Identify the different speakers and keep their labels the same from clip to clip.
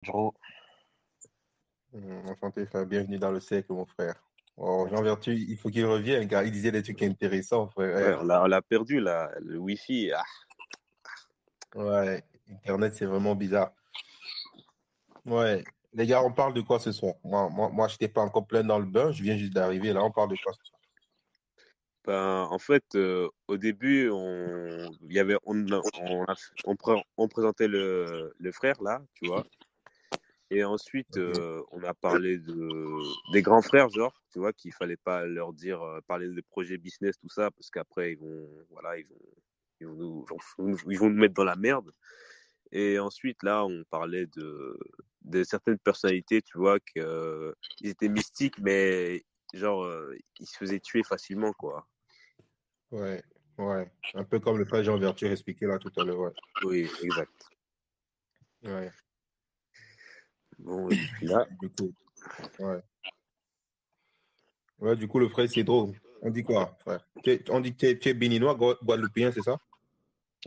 Speaker 1: Gros,
Speaker 2: Enchanté, frère. Bienvenue dans le cercle, mon frère. Oh, Jean Vertu, il faut qu'il revienne, car il disait des trucs intéressants,
Speaker 3: Ouais,
Speaker 2: frère.
Speaker 3: on l'a perdu là, le Wi-Fi. Ah,
Speaker 2: Ouais, Internet, c'est vraiment bizarre. Ouais, les gars, on parle de quoi ce soir? Moi, je n'étais pas encore plein dans le bain, je viens juste d'arriver. Là, on parle de quoi ce soir?
Speaker 3: ben, en fait, au début, on présentait le frère là, tu vois. Et ensuite,
Speaker 2: Ok.
Speaker 3: on a parlé des grands frères, genre, tu vois, qu'il fallait pas leur dire, parler de projets business, tout ça, parce qu'après, ils vont nous mettre dans la merde. Et ensuite, là, on parlait de certaines personnalités, tu vois, ils étaient mystiques, mais genre, ils se faisaient tuer facilement, quoi.
Speaker 2: Ouais, ouais. Un peu comme le frère Jean Vertu expliqué là tout à l'heure. Ouais.
Speaker 3: Oui, exact.
Speaker 2: Ouais.
Speaker 3: Bon, et puis là,
Speaker 2: Du coup, ouais. Ouais, du coup, le frère, c'est drôle. On dit quoi, frère? On dit que tu es béninois, guadeloupéen, c'est ça?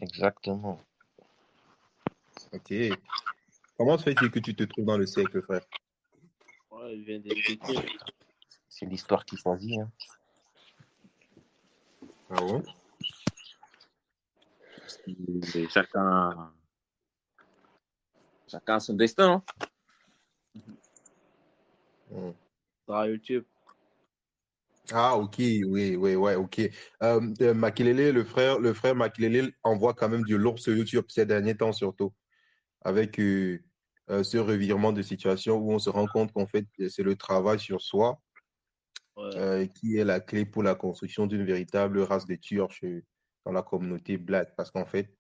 Speaker 1: exactement.
Speaker 2: Ok. Comment se fait-il que tu te trouves dans le cercle, frère?
Speaker 4: Ouais, il vient d'expliquer.
Speaker 1: C'est l'histoire qui choisit. Hein.
Speaker 2: Ah bon?
Speaker 4: Et chacun a son destin. Hein.
Speaker 2: Hmm.
Speaker 4: Sur YouTube.
Speaker 2: Ah, ok, oui, oui, ouais, ok. Makelele, le frère Makelele envoie quand même du lourd sur YouTube ces derniers temps, surtout, avec ce revirement de situation où on se rend compte qu'en fait, c'est le travail sur soi
Speaker 4: Ouais.
Speaker 2: qui est la clé pour la construction d'une véritable race de tueurs dans la communauté black. Parce qu'en fait,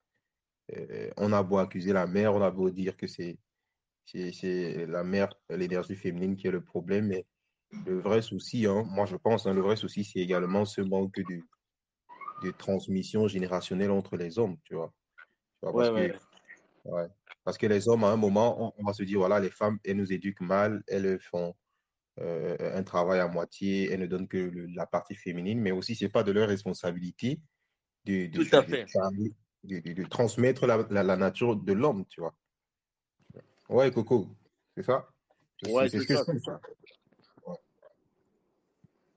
Speaker 2: on a beau accuser la mère, on a beau dire que c'est la mère, l'énergie féminine qui est le problème, mais le vrai souci, hein, moi je pense, hein, le vrai souci, c'est également ce manque de transmission générationnelle entre les hommes, tu vois. Tu vois,
Speaker 4: Ouais, ouais.
Speaker 2: ouais, parce que les hommes, à un moment, on va se dire, voilà, les femmes, elles nous éduquent mal, elles font un travail à moitié, elles ne donnent que la partie féminine, mais aussi, c'est pas de leur responsabilité
Speaker 4: Tout à
Speaker 2: de
Speaker 4: fait.
Speaker 2: parler, de transmettre la nature de l'homme, tu vois. Ouais, Coco, c'est ça?
Speaker 4: Ouais,
Speaker 2: C'est
Speaker 4: c'est
Speaker 2: ce que je
Speaker 4: ça,
Speaker 2: pense.
Speaker 4: c'est ça.
Speaker 2: Ouais.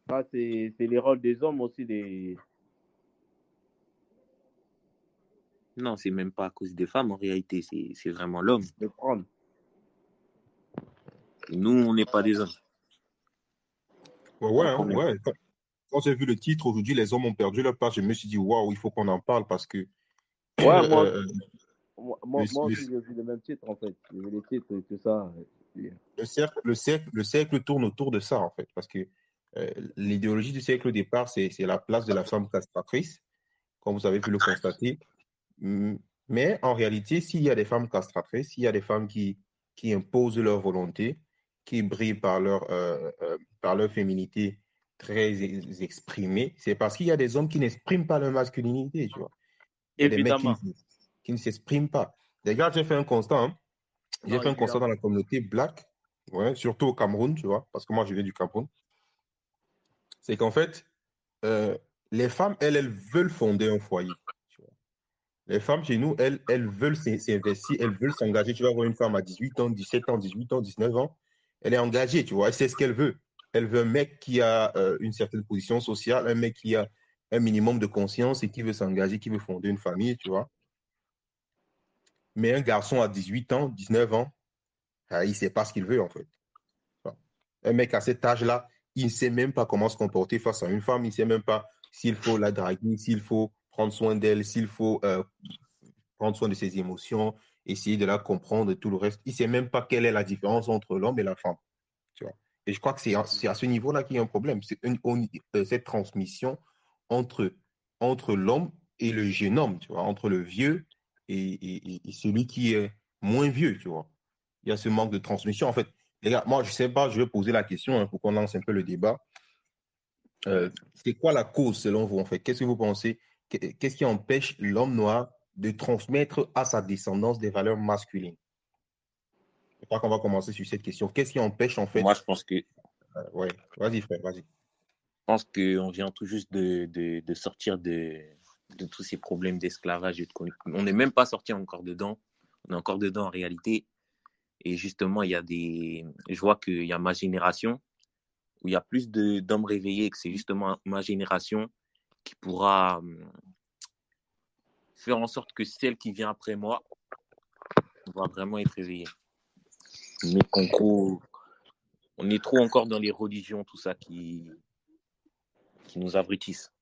Speaker 4: Ça, c'est les rôles des hommes aussi
Speaker 1: Non, c'est même pas à cause des femmes en réalité, c'est vraiment l'homme.
Speaker 4: de prendre.
Speaker 1: Nous, on n'est pas des hommes.
Speaker 2: Ouais, ouais,
Speaker 4: Ouais,
Speaker 2: hein,
Speaker 4: comme...
Speaker 2: ouais. Quand j'ai vu le titre aujourd'hui, les hommes ont perdu leur place, je me suis dit, waouh, il faut qu'on en parle parce que
Speaker 4: ouais
Speaker 2: euh,
Speaker 4: moi
Speaker 2: le,
Speaker 4: aussi, j'ai vu le même titre, en fait. J'ai vu les titres et tout ça.
Speaker 2: le cercle tourne autour de ça, en fait, parce que l'idéologie du cercle au départ, c'est la place de la femme castratrice, comme vous avez pu le constater. Mm. Mais en réalité, s'il y a des femmes castratrices, s'il y a des femmes qui imposent leur volonté, qui brillent par leur féminité très exprimée, c'est parce qu'il y a des hommes qui n'expriment pas leur masculinité, tu vois. Il y a des mecs
Speaker 4: Évidemment.
Speaker 2: qui ne s'expriment pas. Regarde, j'ai fait un constat, hein. J'ai
Speaker 4: Non,
Speaker 2: fait un constat dans
Speaker 4: évidemment.
Speaker 2: la communauté black, ouais, surtout au Cameroun, tu vois, parce que moi, je viens du Cameroun. C'est qu'en fait, euh, les femmes, elles veulent fonder un foyer. Tu vois. Les femmes chez nous, elles veulent s'investir, elles veulent s'engager. Tu vas voir une femme à 18 ans, 17 ans, 18 ans, 19 ans, elle est engagée, tu vois, elle sait ce qu'elle veut. Elle veut un mec qui a une certaine position sociale, un mec qui a un minimum de conscience et qui veut s'engager, qui veut fonder une famille, tu vois. Mais un garçon à 18 ans, 19 ans, ah, il ne sait pas ce qu'il veut, en fait. Un mec à cet âge-là, il ne sait même pas comment se comporter face à une femme, il ne sait même pas s'il faut la draguer, s'il faut prendre soin d'elle, s'il faut prendre soin de ses émotions, essayer de la comprendre et tout le reste. Il ne sait même pas quelle est la différence entre l'homme et la femme. Tu vois. Et je crois que c'est à ce niveau-là qu'il y a un problème. C'est cette transmission entre, entre l'homme et le jeune homme, tu vois, entre le vieux et celui qui est moins vieux, tu vois. Il y a ce manque de transmission. En fait, les gars, moi, je ne sais pas, je vais poser la question hein, pour qu'on lance un peu le débat. C'est quoi la cause selon vous, en fait? Qu'est-ce que vous pensez? Qu'est-ce qui empêche l'homme noir de transmettre à sa descendance des valeurs masculines? Je crois qu'on va commencer sur cette question. Qu'est-ce qui empêche, en
Speaker 1: Moi,
Speaker 2: fait? Ouais, vas-y, frère, vas-y.
Speaker 1: pense qu'on vient tout juste de sortir de tous ces problèmes d'esclavage. On n'est même pas sorti encore dedans. On est encore dedans en réalité. Et justement, je vois qu'il y a ma génération où il y a plus d'hommes réveillés, que c'est justement ma génération qui pourra faire en sorte que celle qui vient après moi va vraiment être réveillée. Mais on est trop encore dans les religions, tout ça qui nous abrutissent.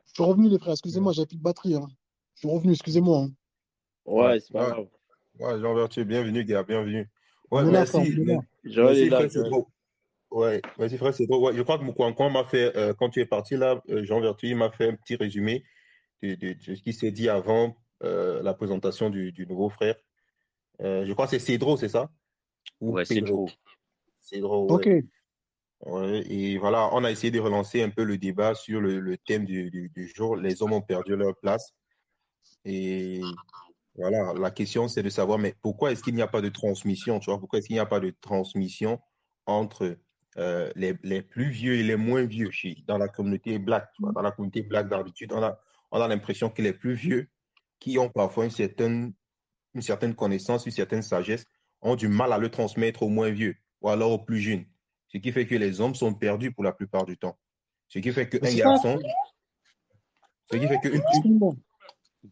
Speaker 5: Je suis revenu, les frères. Excusez-moi, j'avais plus de batterie. Hein. Je suis revenu, excusez-moi. Hein.
Speaker 2: Ouais,
Speaker 4: Ouais, c'est pas grave.
Speaker 2: Jean Vertu, bienvenue, gars, bienvenue.
Speaker 5: On
Speaker 2: Ouais,
Speaker 5: est là, frère, on est là.
Speaker 4: Joël est
Speaker 2: merci,
Speaker 4: là,
Speaker 2: frère, c'est
Speaker 4: Joël.
Speaker 2: drôle. Ouais, merci, frère, c'est drôle. Ouais, je crois que Moukouankouan m'a fait, quand tu es parti là, Jean Vertu, il m'a fait un petit résumé de ce qui s'est dit avant la présentation du nouveau frère. Je crois que c'est Cédro, c'est ça? Ou
Speaker 1: Ouais, c'est
Speaker 2: Pedro?
Speaker 1: trop.
Speaker 2: Cédro,
Speaker 5: Ok.
Speaker 2: ouais. Ouais, et voilà, on a essayé de relancer un peu le débat sur le thème du jour. Les hommes ont perdu leur place. Et voilà, la question, c'est de savoir, mais pourquoi est-ce qu'il n'y a pas de transmission, tu vois? Pourquoi est-ce qu'il n'y a pas de transmission entre les plus vieux et les moins vieux dans la communauté black, tu vois? Dans la communauté black, d'habitude, on a l'impression que les plus vieux, qui ont parfois une certaine connaissance, une certaine sagesse, ont du mal à le transmettre aux moins vieux ou alors aux plus jeunes. Ce qui fait que les hommes sont perdus pour la plupart du temps. Ce qui fait
Speaker 5: Mais
Speaker 2: qu'un
Speaker 5: c'est ça,
Speaker 2: garçon, ce qui fait qu'une
Speaker 5: excuse-moi.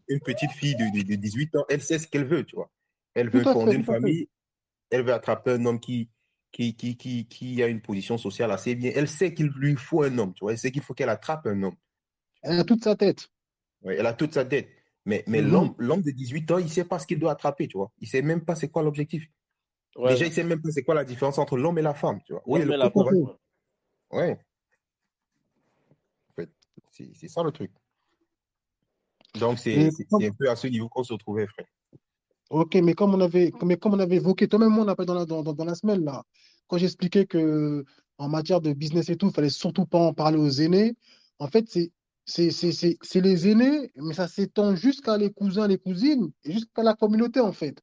Speaker 2: une petite fille de 18 ans, elle sait ce qu'elle veut, tu vois. Elle
Speaker 5: Tout
Speaker 2: veut
Speaker 5: à fait,
Speaker 2: fonder une
Speaker 5: tout à fait.
Speaker 2: famille, elle veut attraper un homme qui a une position sociale assez bien. Elle sait qu'il lui faut un homme, tu vois. Elle sait qu'il faut qu'elle attrape un homme.
Speaker 5: Elle a toute sa tête.
Speaker 2: Ouais, elle a toute sa tête. Mais
Speaker 5: Mhm.
Speaker 2: l'homme de 18 ans, il ne sait pas ce qu'il doit attraper, tu vois. Il ne sait même pas c'est quoi l'objectif.
Speaker 4: Ouais,
Speaker 2: Déjà, il ne sait même pas c'est quoi la différence entre l'homme et la femme, tu vois. Oui,
Speaker 4: l'homme
Speaker 2: le
Speaker 4: et la
Speaker 5: Tout à
Speaker 2: coco,
Speaker 4: femme.
Speaker 5: fait.
Speaker 2: ouais. Ouais, en fait, c'est ça le truc. Donc,
Speaker 5: Mais
Speaker 2: c'est un peu à ce niveau qu'on se retrouvait, frère.
Speaker 5: ok, mais comme on avait évoqué, toi-même, moi, on a pas dans la semaine, là, quand j'expliquais que en matière de business et tout, il fallait surtout pas en parler aux aînés. En fait, c'est les aînés, mais ça s'étend jusqu'à les cousins, les cousines, et jusqu'à la communauté, en fait.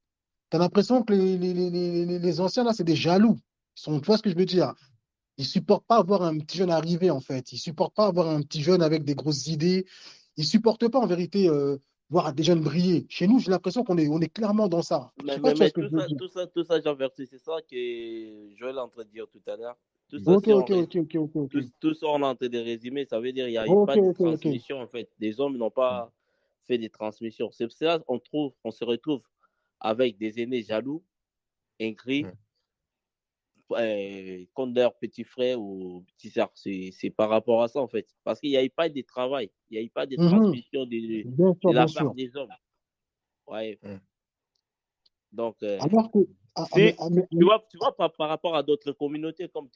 Speaker 5: Tu as l'impression que les anciens, là, c'est des jaloux. Tu vois ce que je veux dire? Ils supportent pas avoir un petit jeune arrivé, en fait. Ils supportent pas avoir un petit jeune avec des grosses idées. Ils supportent pas, en vérité, voir des jeunes briller. Chez nous, j'ai l'impression on est clairement dans ça. Je sais pas si tu vois
Speaker 4: Mais
Speaker 5: ce que je veux dire.
Speaker 4: tout ça, Jean-Vertu, c'est ça que Joël est en train de dire tout à l'heure. Tout ça,
Speaker 5: Ok,
Speaker 4: si on
Speaker 5: ok,
Speaker 4: résume,
Speaker 5: ok, ok, ok, ok.
Speaker 4: tout ça, on est en train de résumer, ça veut dire qu'il n'y a eu
Speaker 5: Ok,
Speaker 4: pas de
Speaker 5: ok, ok.
Speaker 4: transmission, en fait. Les hommes n'ont pas fait des transmissions. C'est pour ça on se retrouve avec des aînés jaloux, aigris, contre leurs petits frères ou petits sœurs. C'est par rapport à ça, en fait. Parce qu'il n'y a eu pas de travail, il n'y a eu pas de
Speaker 5: Mhm.
Speaker 4: transmission
Speaker 5: Bien
Speaker 4: de
Speaker 5: sûr,
Speaker 4: la
Speaker 5: bien
Speaker 4: part
Speaker 5: sûr.
Speaker 4: des hommes. Ouais.
Speaker 2: Mm.
Speaker 4: Donc,
Speaker 5: Alors que,
Speaker 4: si, tu vois par rapport à d'autres communautés, comme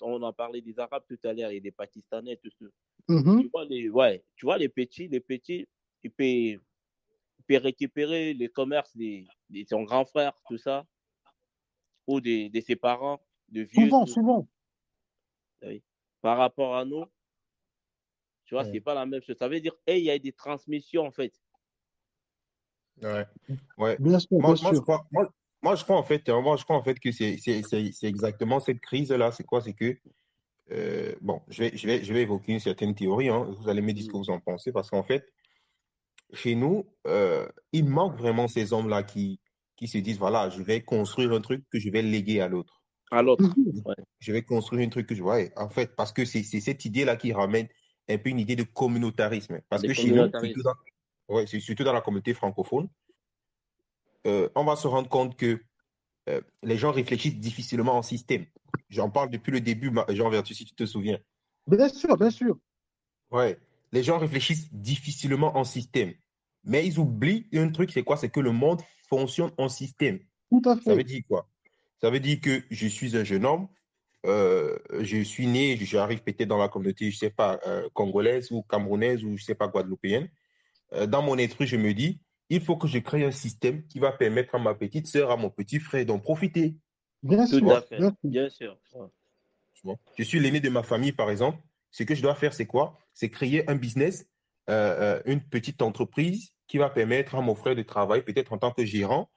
Speaker 4: on a parlé des Arabes tout à l'heure et des Pakistanais, tout ça.
Speaker 5: mhm.
Speaker 4: Tu vois les petits, il peut récupérer le commerce de son grand frère, tout ça, ou de ses parents, de vieux,
Speaker 5: Souvent,
Speaker 4: tout.
Speaker 5: souvent.
Speaker 4: Oui. Par rapport à nous, tu vois,
Speaker 2: Mm.
Speaker 4: c'est pas la même chose. Ça veut dire, il y a des transmissions, en fait.
Speaker 2: Ouais. Ouais.
Speaker 5: Bien sûr, bien sûr.
Speaker 2: Je crois en fait que c'est exactement cette crise-là. C'est quoi? C'est que, bon, je vais évoquer une certaine théorie, hein. Vous allez me dire ce que vous en pensez, parce qu'en fait, chez nous, il manque vraiment ces hommes-là qui se disent, voilà, je vais construire un truc que je vais léguer à l'autre.
Speaker 4: À l'autre.
Speaker 5: Mhm.
Speaker 4: Ouais.
Speaker 2: Je vais construire un truc que je vois. En fait, parce que c'est cette idée-là qui ramène un peu une idée de communautarisme. Parce
Speaker 4: Des
Speaker 2: que chez nous,
Speaker 4: communautaristes.
Speaker 2: ouais, c'est surtout dans la communauté francophone, on va se rendre compte que les gens réfléchissent difficilement en système. J'en parle depuis le début, Jean Vertu, si tu te souviens.
Speaker 5: Bien sûr, bien sûr.
Speaker 2: Ouais. Les gens réfléchissent difficilement en système. Mais ils oublient un truc, c'est quoi? C'est que le monde fonctionne en système.
Speaker 5: Tout à
Speaker 2: Ça veut
Speaker 5: fait.
Speaker 2: dire quoi? Ça veut dire que je suis un jeune homme, je suis né, j'arrive peut-être dans la communauté, je sais pas, congolaise ou camerounaise ou je sais pas, guadeloupéenne. Dans mon esprit, je me dis, il faut que je crée un système qui va permettre à ma petite sœur, à mon petit frère d'en profiter.
Speaker 5: Bien
Speaker 4: Tout
Speaker 2: Tu
Speaker 5: sûr,
Speaker 4: à
Speaker 2: vois?
Speaker 4: fait.
Speaker 5: bien sûr.
Speaker 4: Bien sûr. Ouais.
Speaker 2: Tu vois. Je suis l'aîné de ma famille, par exemple. Ce que je dois faire, c'est quoi? C'est créer un business, une petite entreprise qui va permettre à mon frère de travailler peut-être en tant que gérant,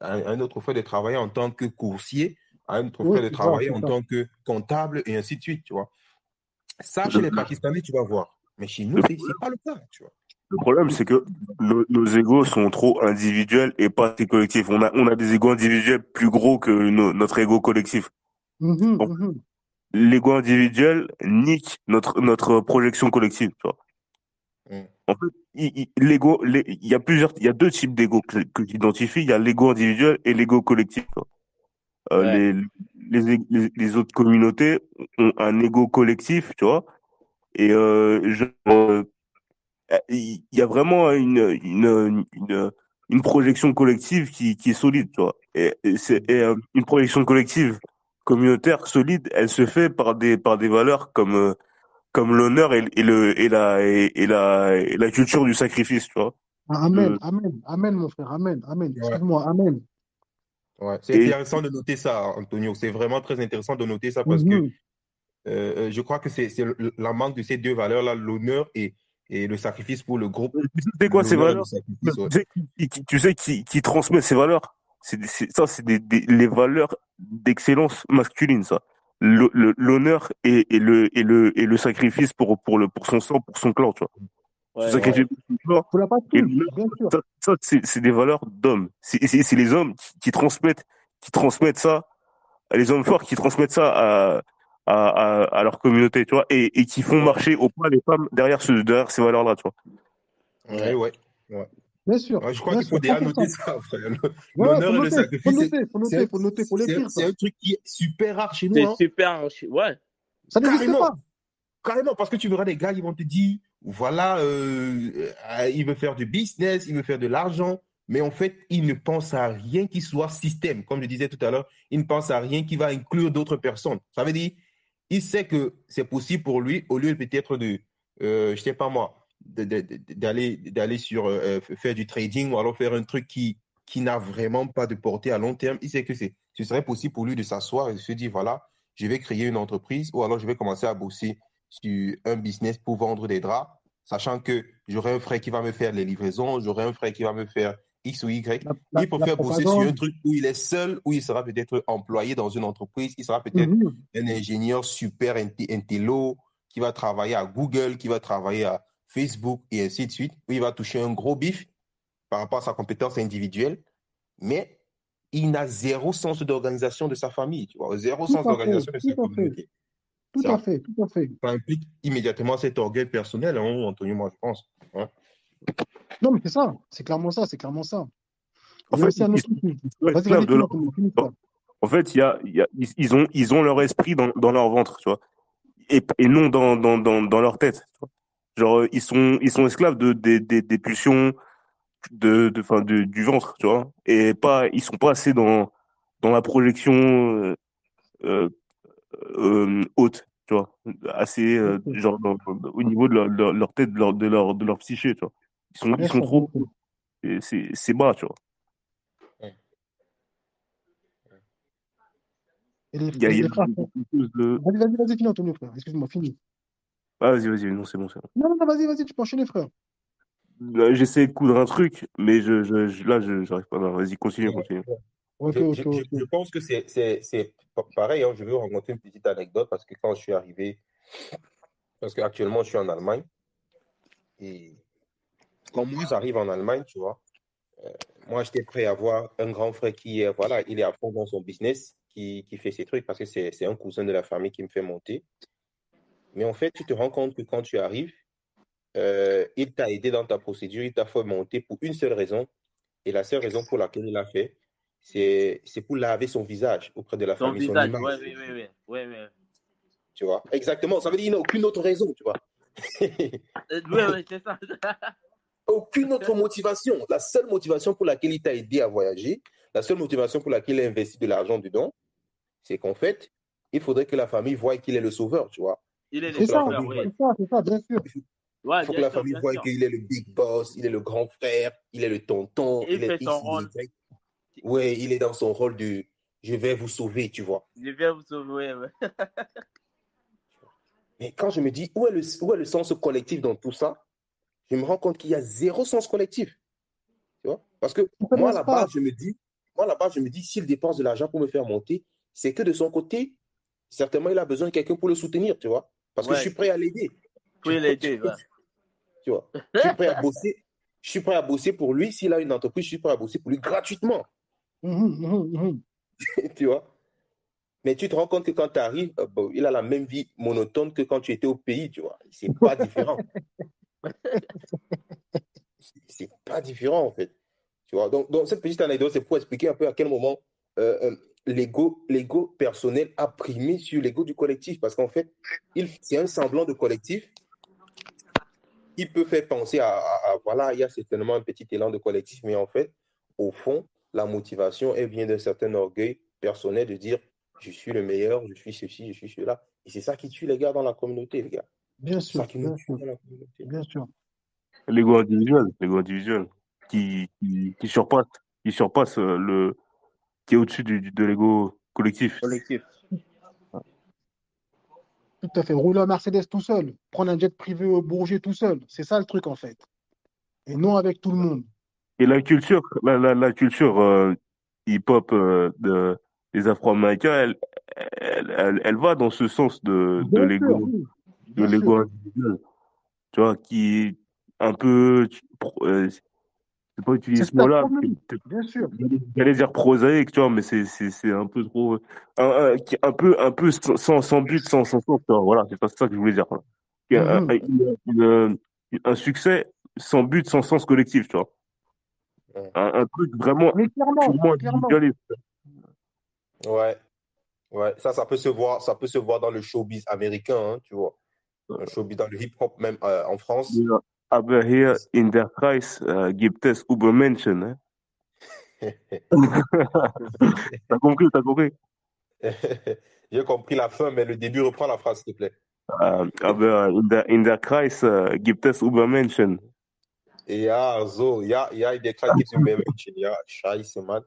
Speaker 2: à un autre frère de travailler en tant que coursier, à un autre
Speaker 5: Oui,
Speaker 2: frère de
Speaker 5: c'est ça,
Speaker 2: travailler
Speaker 5: c'est
Speaker 2: en
Speaker 5: ça.
Speaker 2: tant que comptable et ainsi de suite, tu vois. Ça, chez les Pakistanais, tu vas voir. Mais chez nous, c'est pas le cas, tu vois.
Speaker 6: Le problème, c'est que nos égos sont trop individuels et pas assez collectifs. On a des égos individuels plus gros que notre égo collectif.
Speaker 5: Mhm,
Speaker 6: Donc,
Speaker 5: mhm.
Speaker 6: l'ego individuel nique notre projection collective, tu vois.
Speaker 2: Mm.
Speaker 6: En fait, il y a deux types d'ego que j'identifie. Il y a l'ego individuel et l'ego collectif, tu vois.
Speaker 4: Ouais.
Speaker 6: Les autres communautés ont un ego collectif, tu vois. Et il y a vraiment une projection collective qui est solide, tu vois. Une projection collective communautaire solide, elle se fait par des valeurs comme l'honneur et la culture du sacrifice, tu vois.
Speaker 5: Amen,
Speaker 6: Euh,
Speaker 5: amen, amen, mon frère, amen, amen.
Speaker 2: Ouais,
Speaker 5: Excuse-moi, amen.
Speaker 2: ouais. C'est
Speaker 6: et
Speaker 2: intéressant de noter ça, Antonio. C'est vraiment très intéressant de noter ça parce que
Speaker 5: Mhm.
Speaker 2: je crois que c'est la manque de ces deux valeurs-là, l'honneur et le sacrifice pour le groupe.
Speaker 6: tu sais quoi, ces
Speaker 2: L'honneur et le
Speaker 6: valeurs?
Speaker 2: sacrifice, ouais.
Speaker 6: Tu sais qui transmet ces valeurs? Ça, c'est les valeurs d'excellence masculine, ça. L'honneur et le sacrifice pour son sang, pour son clan, tu vois. Se
Speaker 4: Ouais,
Speaker 2: Ouais,
Speaker 6: sacrifier
Speaker 4: ouais.
Speaker 6: pour son clan.
Speaker 5: Pour la
Speaker 6: Et
Speaker 5: patrie,
Speaker 6: l'honneur,
Speaker 5: bien sûr.
Speaker 6: c'est des valeurs d'hommes. C'est les hommes qui transmettent ça, les hommes forts qui transmettent ça à leur communauté, tu vois, et qui font
Speaker 4: Ouais.
Speaker 6: marcher au pas les femmes derrière ces valeurs-là, tu vois.
Speaker 2: ouais,
Speaker 4: Ouais.
Speaker 2: ouais. Ouais.
Speaker 5: Bien sûr,
Speaker 2: Ouais, je crois
Speaker 5: bien
Speaker 2: qu'il
Speaker 5: sûr,
Speaker 2: faut déjà noter
Speaker 5: 100%.
Speaker 2: ça, frère.
Speaker 5: Ouais, ouais, faut
Speaker 2: L'honneur et le
Speaker 5: noter, faut
Speaker 2: sacrifice,
Speaker 5: noter, faut noter, faut noter, faut l'écrire,
Speaker 2: c'est
Speaker 5: ça.
Speaker 2: un truc qui est super rare chez nous,
Speaker 4: C'est
Speaker 2: hein.
Speaker 4: super. Ouais.
Speaker 5: Ça n'existe
Speaker 2: Carrément.
Speaker 5: pas.
Speaker 2: Carrément, parce que tu verras des gars, ils vont te dire, voilà, il veut faire du business, il veut faire de l'argent, mais en fait, il ne pense à rien qui soit système. Comme je disais tout à l'heure, il ne pense à rien qui va inclure d'autres personnes. Ça veut dire, il sait que c'est possible pour lui, au lieu peut-être de, je sais pas moi, d'aller sur faire du trading ou alors faire un truc qui n'a vraiment pas de portée à long terme. Il sait que ce serait possible pour lui de s'asseoir et de se dire, voilà, je vais créer une entreprise ou alors je vais commencer à bosser sur un business pour vendre des draps, sachant que j'aurai un frère qui va me faire les livraisons, j'aurai un frère qui va me faire X ou Y. Il
Speaker 5: La
Speaker 2: préfère bosser sur un
Speaker 5: propagande.
Speaker 2: truc où il est seul, où il sera peut-être employé dans une entreprise, il sera peut-être
Speaker 5: Mhm.
Speaker 2: un ingénieur super intello qui va travailler à Google, qui va travailler à Facebook et ainsi de suite, où il va toucher un gros bif par rapport à sa compétence individuelle, mais il n'a zéro sens d'organisation de sa famille, tu vois, zéro
Speaker 5: Tout
Speaker 2: sens
Speaker 5: à fait,
Speaker 2: d'organisation de sa
Speaker 5: tout à fait,
Speaker 2: communauté.
Speaker 5: tout à
Speaker 2: Ça,
Speaker 5: fait, tout à fait.
Speaker 2: ça implique immédiatement cet orgueil personnel, hein, Anthony, moi, je pense. Hein.
Speaker 5: Non, mais c'est ça, c'est clairement ça, c'est clairement ça.
Speaker 6: En
Speaker 5: Il y a
Speaker 6: fait,
Speaker 5: aussi un
Speaker 6: ils
Speaker 5: autre
Speaker 6: sont,
Speaker 5: truc.
Speaker 6: ils sont
Speaker 5: Vas-y,
Speaker 6: esclaves
Speaker 5: vas-y,
Speaker 6: de
Speaker 5: finis,
Speaker 6: leur.
Speaker 5: finis, frère.
Speaker 6: En fait, ils ont leur esprit dans leur ventre, tu vois, et non dans leur tête, tu vois. Genre, ils sont esclaves des pulsions enfin, du ventre, tu vois, et ils sont pas assez dans la projection euh, haute, tu vois, assez
Speaker 5: Ok.
Speaker 6: genre au niveau de leur tête, de leur psyché, tu vois. Ils sont, ils
Speaker 5: Bien
Speaker 6: sont
Speaker 5: sûr, bien
Speaker 6: trop,
Speaker 5: sûr.
Speaker 6: c'est bas, tu vois.
Speaker 5: Et les,
Speaker 6: Il y a,
Speaker 5: les,
Speaker 6: il y a
Speaker 5: les frères.
Speaker 6: quelque chose de.
Speaker 5: Vas-y, vas-y, vas-y, finis, Antonio, frère. Excuse-moi, finis.
Speaker 6: Ah, vas-y, non, c'est bon, c'est bon.
Speaker 5: Non, non, non, vas-y, vas-y, tu peux enchaîner, frère.
Speaker 6: Là, j'essaie de coudre un truc, mais là, j'arrive pas. Non, vas-y, continue,
Speaker 2: Ouais,
Speaker 6: continue.
Speaker 2: ouais.
Speaker 5: Ok, ok,
Speaker 2: Je
Speaker 5: ok.
Speaker 2: pense que c'est pareil. Hein, je vais vous raconter une petite anecdote parce que quand je suis arrivé, parce qu'actuellement, je suis en Allemagne. Et quand moi, j'arrive en Allemagne, tu vois, moi, j'étais prêt à avoir un grand frère qui est, voilà, il est à fond dans son business, qui fait ses trucs parce que c'est un cousin de la famille qui me fait monter. Mais en fait, tu te rends compte que quand tu arrives, il t'a aidé dans ta procédure, il t'a fait monter pour une seule raison. Et la seule raison pour laquelle il l'a fait, c'est pour laver son visage auprès de la
Speaker 4: Ton
Speaker 2: famille, son
Speaker 4: visage. Ouais,
Speaker 2: image.
Speaker 4: oui, oui, oui. Ouais, ouais.
Speaker 2: Tu vois? Exactement. Ça veut dire qu'il n'a aucune autre raison, tu vois.
Speaker 4: Ouais, ouais, c'est ça.
Speaker 2: Aucune autre motivation. La seule motivation pour laquelle il t'a aidé à voyager, la seule motivation pour laquelle il a investi de l'argent dedans, c'est qu'en fait, il faudrait que la famille voie qu'il est le sauveur, tu vois.
Speaker 4: Il est
Speaker 2: Il
Speaker 4: le
Speaker 2: faut
Speaker 5: C'est
Speaker 2: que la
Speaker 5: ça,
Speaker 4: sauveur,
Speaker 2: famille voie,
Speaker 4: oui.
Speaker 5: c'est ça, bien sûr.
Speaker 2: il
Speaker 4: Ouais,
Speaker 2: faut que
Speaker 4: bien
Speaker 2: la
Speaker 4: sûr,
Speaker 2: famille
Speaker 4: bien
Speaker 2: voie
Speaker 4: sûr.
Speaker 2: qu'il est le big boss, il est le grand frère, il est le tonton,
Speaker 4: Il
Speaker 2: il est
Speaker 4: fait son
Speaker 2: X,
Speaker 4: rôle.
Speaker 2: Y. Ouais, il est dans son rôle de je vais vous sauver, tu vois.
Speaker 4: Je viens vous sauver. Ouais.
Speaker 2: Mais quand je me dis où est le sens collectif dans tout ça, je me rends compte qu'il y a zéro sens collectif. Tu vois? Parce que
Speaker 5: On ne
Speaker 2: moi, à
Speaker 5: laisse
Speaker 2: la
Speaker 5: pas.
Speaker 2: base, je me dis, s'il dépense de l'argent pour me faire monter, c'est que de son côté, certainement, il a besoin de quelqu'un pour le soutenir, tu vois. Parce que je
Speaker 4: Ouais,
Speaker 2: suis prêt à l'aider.
Speaker 4: faut
Speaker 2: Tu vois,
Speaker 4: l'aider. Ouais.
Speaker 2: tu vois. Je suis prêt à bosser. Je suis prêt à bosser pour lui. S'il a une entreprise, je suis prêt à bosser pour lui gratuitement, tu vois. Mais tu te rends compte que quand tu arrives, bon, il a la même vie monotone que quand tu étais au pays, tu vois. C'est pas différent. C'est pas différent, en fait. Tu vois. Donc, cette petite anecdote, c'est pour expliquer un peu à quel moment l'ego personnel a primé sur l'ego du collectif. Parce qu'en fait, c'est un semblant de collectif. Il peut faire penser voilà, il y a certainement un petit élan de collectif, mais en fait, au fond, la motivation, elle vient d'un certain orgueil personnel de dire je suis le meilleur, je suis ceci, je suis cela. Et c'est ça qui tue les gars dans la communauté, les gars.
Speaker 5: Bien
Speaker 2: C'est ça
Speaker 5: sûr,
Speaker 2: qui nous
Speaker 5: bien
Speaker 2: tue
Speaker 5: sûr,
Speaker 2: dans la communauté.
Speaker 5: bien sûr.
Speaker 6: L'ego individuel qui surpasse qui est au-dessus de l'ego collectif.
Speaker 4: Collectif.
Speaker 5: Tout à fait. Rouler en Mercedes tout seul, prendre un jet privé au Bourget tout seul. C'est ça le truc, en fait. Et non avec tout le monde.
Speaker 6: Et la culture, la culture hip-hop des Afro-Américains, elle va dans ce sens de
Speaker 5: Bien sûr, oui.
Speaker 6: de
Speaker 5: Bien
Speaker 6: l'ego
Speaker 5: sûr.
Speaker 6: individuel, tu vois, qui est un peu, je sais pas utiliser
Speaker 5: C'est
Speaker 6: ce
Speaker 5: ce qu'a
Speaker 6: mot-là,
Speaker 5: promu. Bien sûr.
Speaker 6: j'allais dire prosaïque, tu vois, mais c'est un peu trop, un peu sans but, sans sens, tu vois, voilà, c'est ça que je voulais dire. Voilà. Un,
Speaker 5: Mhm.
Speaker 6: un succès sans but, sans sens collectif, tu vois.
Speaker 2: Ouais.
Speaker 6: Un truc vraiment
Speaker 5: Mais clairement,
Speaker 6: purement
Speaker 5: clairement.
Speaker 6: individualiste.
Speaker 2: Ouais, ouais. Ça peut se voir dans le showbiz américain, hein, tu vois. Le showbiz dans le hip-hop, même en France.
Speaker 6: Ja, aber hier in der Kreis gibt es Übermenschen. Hein? T'as compris, t'as compris.
Speaker 2: J'ai compris la fin, mais le début, reprend la phrase, s'il te plaît.
Speaker 6: Aber in der Kreis gibt es Übermenschen.
Speaker 2: Ja, so, ja, der Kreis gibt es mehr Menschen. Ja, scheiße, Mann.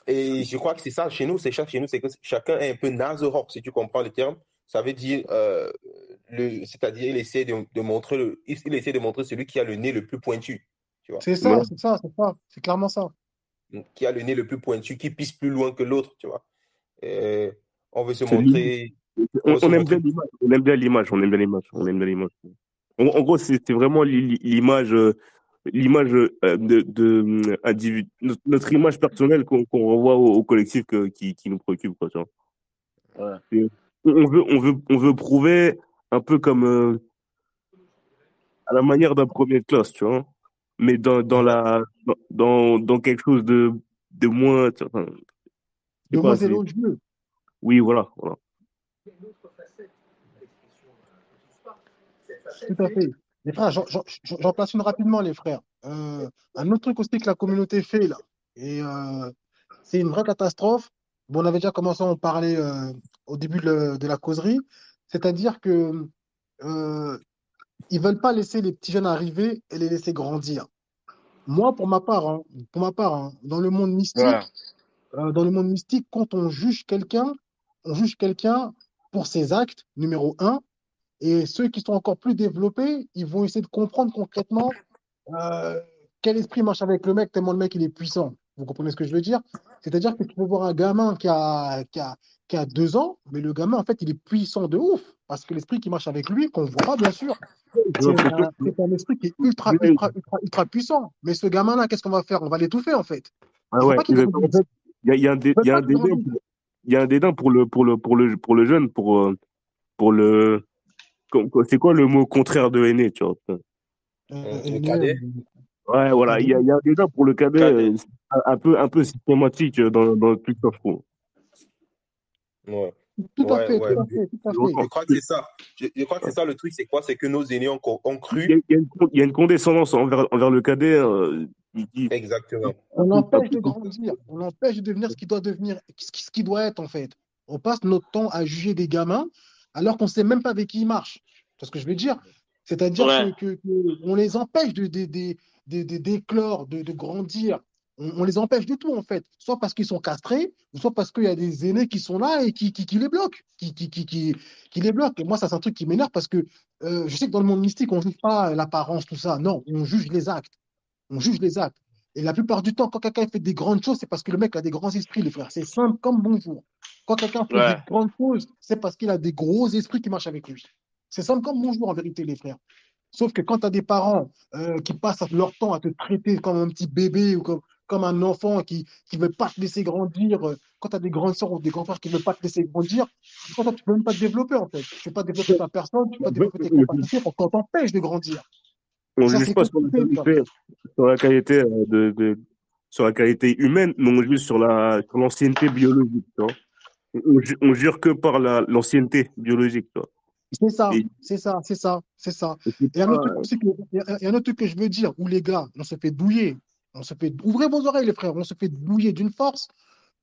Speaker 2: Et je crois que c'est ça chez nous, c'est que chacun est un peu naserock, si tu comprends le terme. Ça veut dire, c'est-à-dire, il essaie de montrer il essaie de montrer celui qui a le nez le plus pointu, tu vois.
Speaker 5: C'est
Speaker 6: Ouais.
Speaker 5: ça, c'est ça, c'est ça. C'est clairement ça.
Speaker 2: Qui a le nez le plus pointu, qui pisse plus loin que l'autre, tu vois. Et on veut se
Speaker 6: C'est l'image.
Speaker 2: montrer, on veut se
Speaker 6: On aime bien
Speaker 2: montrer.
Speaker 6: l'image, on aime bien l'image, on aime bien l'image, on aime bien l'image. En gros, c'est vraiment l'image, notre image personnelle qu'on renvoie au collectif qui nous préoccupe, quoi, tu vois.
Speaker 4: Ouais.
Speaker 6: Et on veut prouver un peu comme à la manière d'un premier de classe, tu vois. Mais
Speaker 2: Ouais.
Speaker 6: dans quelque chose de moins, enfin, je sais
Speaker 5: De
Speaker 6: pas,
Speaker 5: moins
Speaker 6: c'est,
Speaker 5: élogieux.
Speaker 6: oui, voilà, voilà.
Speaker 5: Tout à fait. Les frères, j'en place une rapidement, les frères. Un autre truc aussi que la communauté fait, là, et c'est une vraie catastrophe. Bon, on avait déjà commencé à en parler au début de la causerie. C'est-à-dire que ils veulent pas laisser les petits jeunes arriver et les laisser grandir. Moi, pour ma part, hein,
Speaker 4: Ouais.
Speaker 5: dans le monde mystique, quand on juge quelqu'un pour ses actes, numéro un. Et ceux qui sont encore plus développés, ils vont essayer de comprendre concrètement euh, quel esprit marche avec le mec, tellement le mec il est puissant. Vous comprenez ce que je veux dire? C'est-à-dire que tu peux voir un gamin qui a 2 ans, mais le gamin, en fait, il est puissant de ouf. Parce que l'esprit qui marche avec lui, qu'on ne voit pas, bien sûr,
Speaker 6: Je vois ce que tu
Speaker 5: c'est un esprit qui est
Speaker 6: veux.
Speaker 5: ultra puissant. Mais ce gamin-là, qu'est-ce qu'on va faire? On va l'étouffer, en fait.
Speaker 6: Ouais,
Speaker 5: Il ne faut
Speaker 6: ouais.
Speaker 5: pas qu'il
Speaker 6: En
Speaker 5: grandisse.
Speaker 6: fait, il y a
Speaker 5: Il ne faut
Speaker 6: il y a
Speaker 5: pas
Speaker 6: un
Speaker 5: qu'il
Speaker 6: dédain,
Speaker 5: grandisse.
Speaker 6: il y a un dédain pour le jeune, pour le, c'est quoi le mot contraire de aîné, tu vois?
Speaker 2: Le
Speaker 5: Aîné,
Speaker 2: cadet.
Speaker 6: Ouais, voilà,
Speaker 5: cadet.
Speaker 6: il y a un dédain pour le cadet,
Speaker 4: Cadet.
Speaker 6: un peu systématique dans le truc, je trouve.
Speaker 2: Ouais.
Speaker 5: Tout à
Speaker 2: Ouais,
Speaker 5: fait,
Speaker 2: ouais.
Speaker 5: tout à fait, tout à fait.
Speaker 2: Je crois que c'est ça. Je crois que c'est ça le truc, c'est quoi? C'est que nos aînés ont cru.
Speaker 6: Il y a une condescendance envers le cadet,
Speaker 2: Exactement.
Speaker 5: On
Speaker 6: un
Speaker 5: l'empêche
Speaker 6: peu
Speaker 5: de grandir, on l'empêche de devenir ce qu'il doit devenir, ce qu'il doit être en fait. On passe notre temps à juger des gamins alors qu'on ne sait même pas avec qui ils marchent. Tu vois ce que je veux dire? C'est-à-dire
Speaker 4: Ouais.
Speaker 5: on les empêche d'éclore, de grandir. On les empêche de tout en fait. Soit parce qu'ils sont castrés, ou soit parce qu'il y a des aînés qui sont là et qui les bloquent. Qui les bloquent. Et moi, ça, c'est un truc qui m'énerve parce que je sais que dans le monde mystique, on ne juge pas l'apparence, tout ça. Non, on juge les actes. On juge les actes. Et la plupart du temps, quand quelqu'un fait des grandes choses, c'est parce que le mec a des grands esprits, les frères. C'est simple comme bonjour. Quand quelqu'un fait des
Speaker 4: Ouais.
Speaker 5: grandes choses, c'est parce qu'il a des gros esprits qui marchent avec lui. C'est simple comme bonjour, en vérité, les frères. Sauf que quand tu as des parents qui passent leur temps à te traiter comme un petit bébé ou comme un enfant qui ne veut pas te laisser grandir, quand tu as des grandes sœurs ou des grands frères qui ne veulent pas te laisser grandir, quand toi, tu ne peux même pas te développer en fait. Tu ne peux pas développer ta personne, tu ne peux pas
Speaker 6: En fait,
Speaker 5: développer tes capacités pour qu'on t'empêche de grandir.
Speaker 6: on
Speaker 5: Et
Speaker 6: ne
Speaker 5: ça,
Speaker 6: juge
Speaker 5: c'est
Speaker 6: pas sur la
Speaker 5: compliqué, ça.
Speaker 6: qualité, sur la qualité sur la qualité humaine, mais on juge sur sur l'ancienneté biologique, tu vois. On jure que par l'ancienneté biologique, tu vois.
Speaker 5: C'est ça,
Speaker 6: Et,
Speaker 5: c'est ça, c'est ça, c'est ça.
Speaker 6: et c'est
Speaker 5: Et un autre
Speaker 6: pas,
Speaker 5: truc aussi il y a un autre truc que je veux dire, où les gars, on se fait douiller. Ouvrez vos oreilles, les frères, on se fait douiller d'une force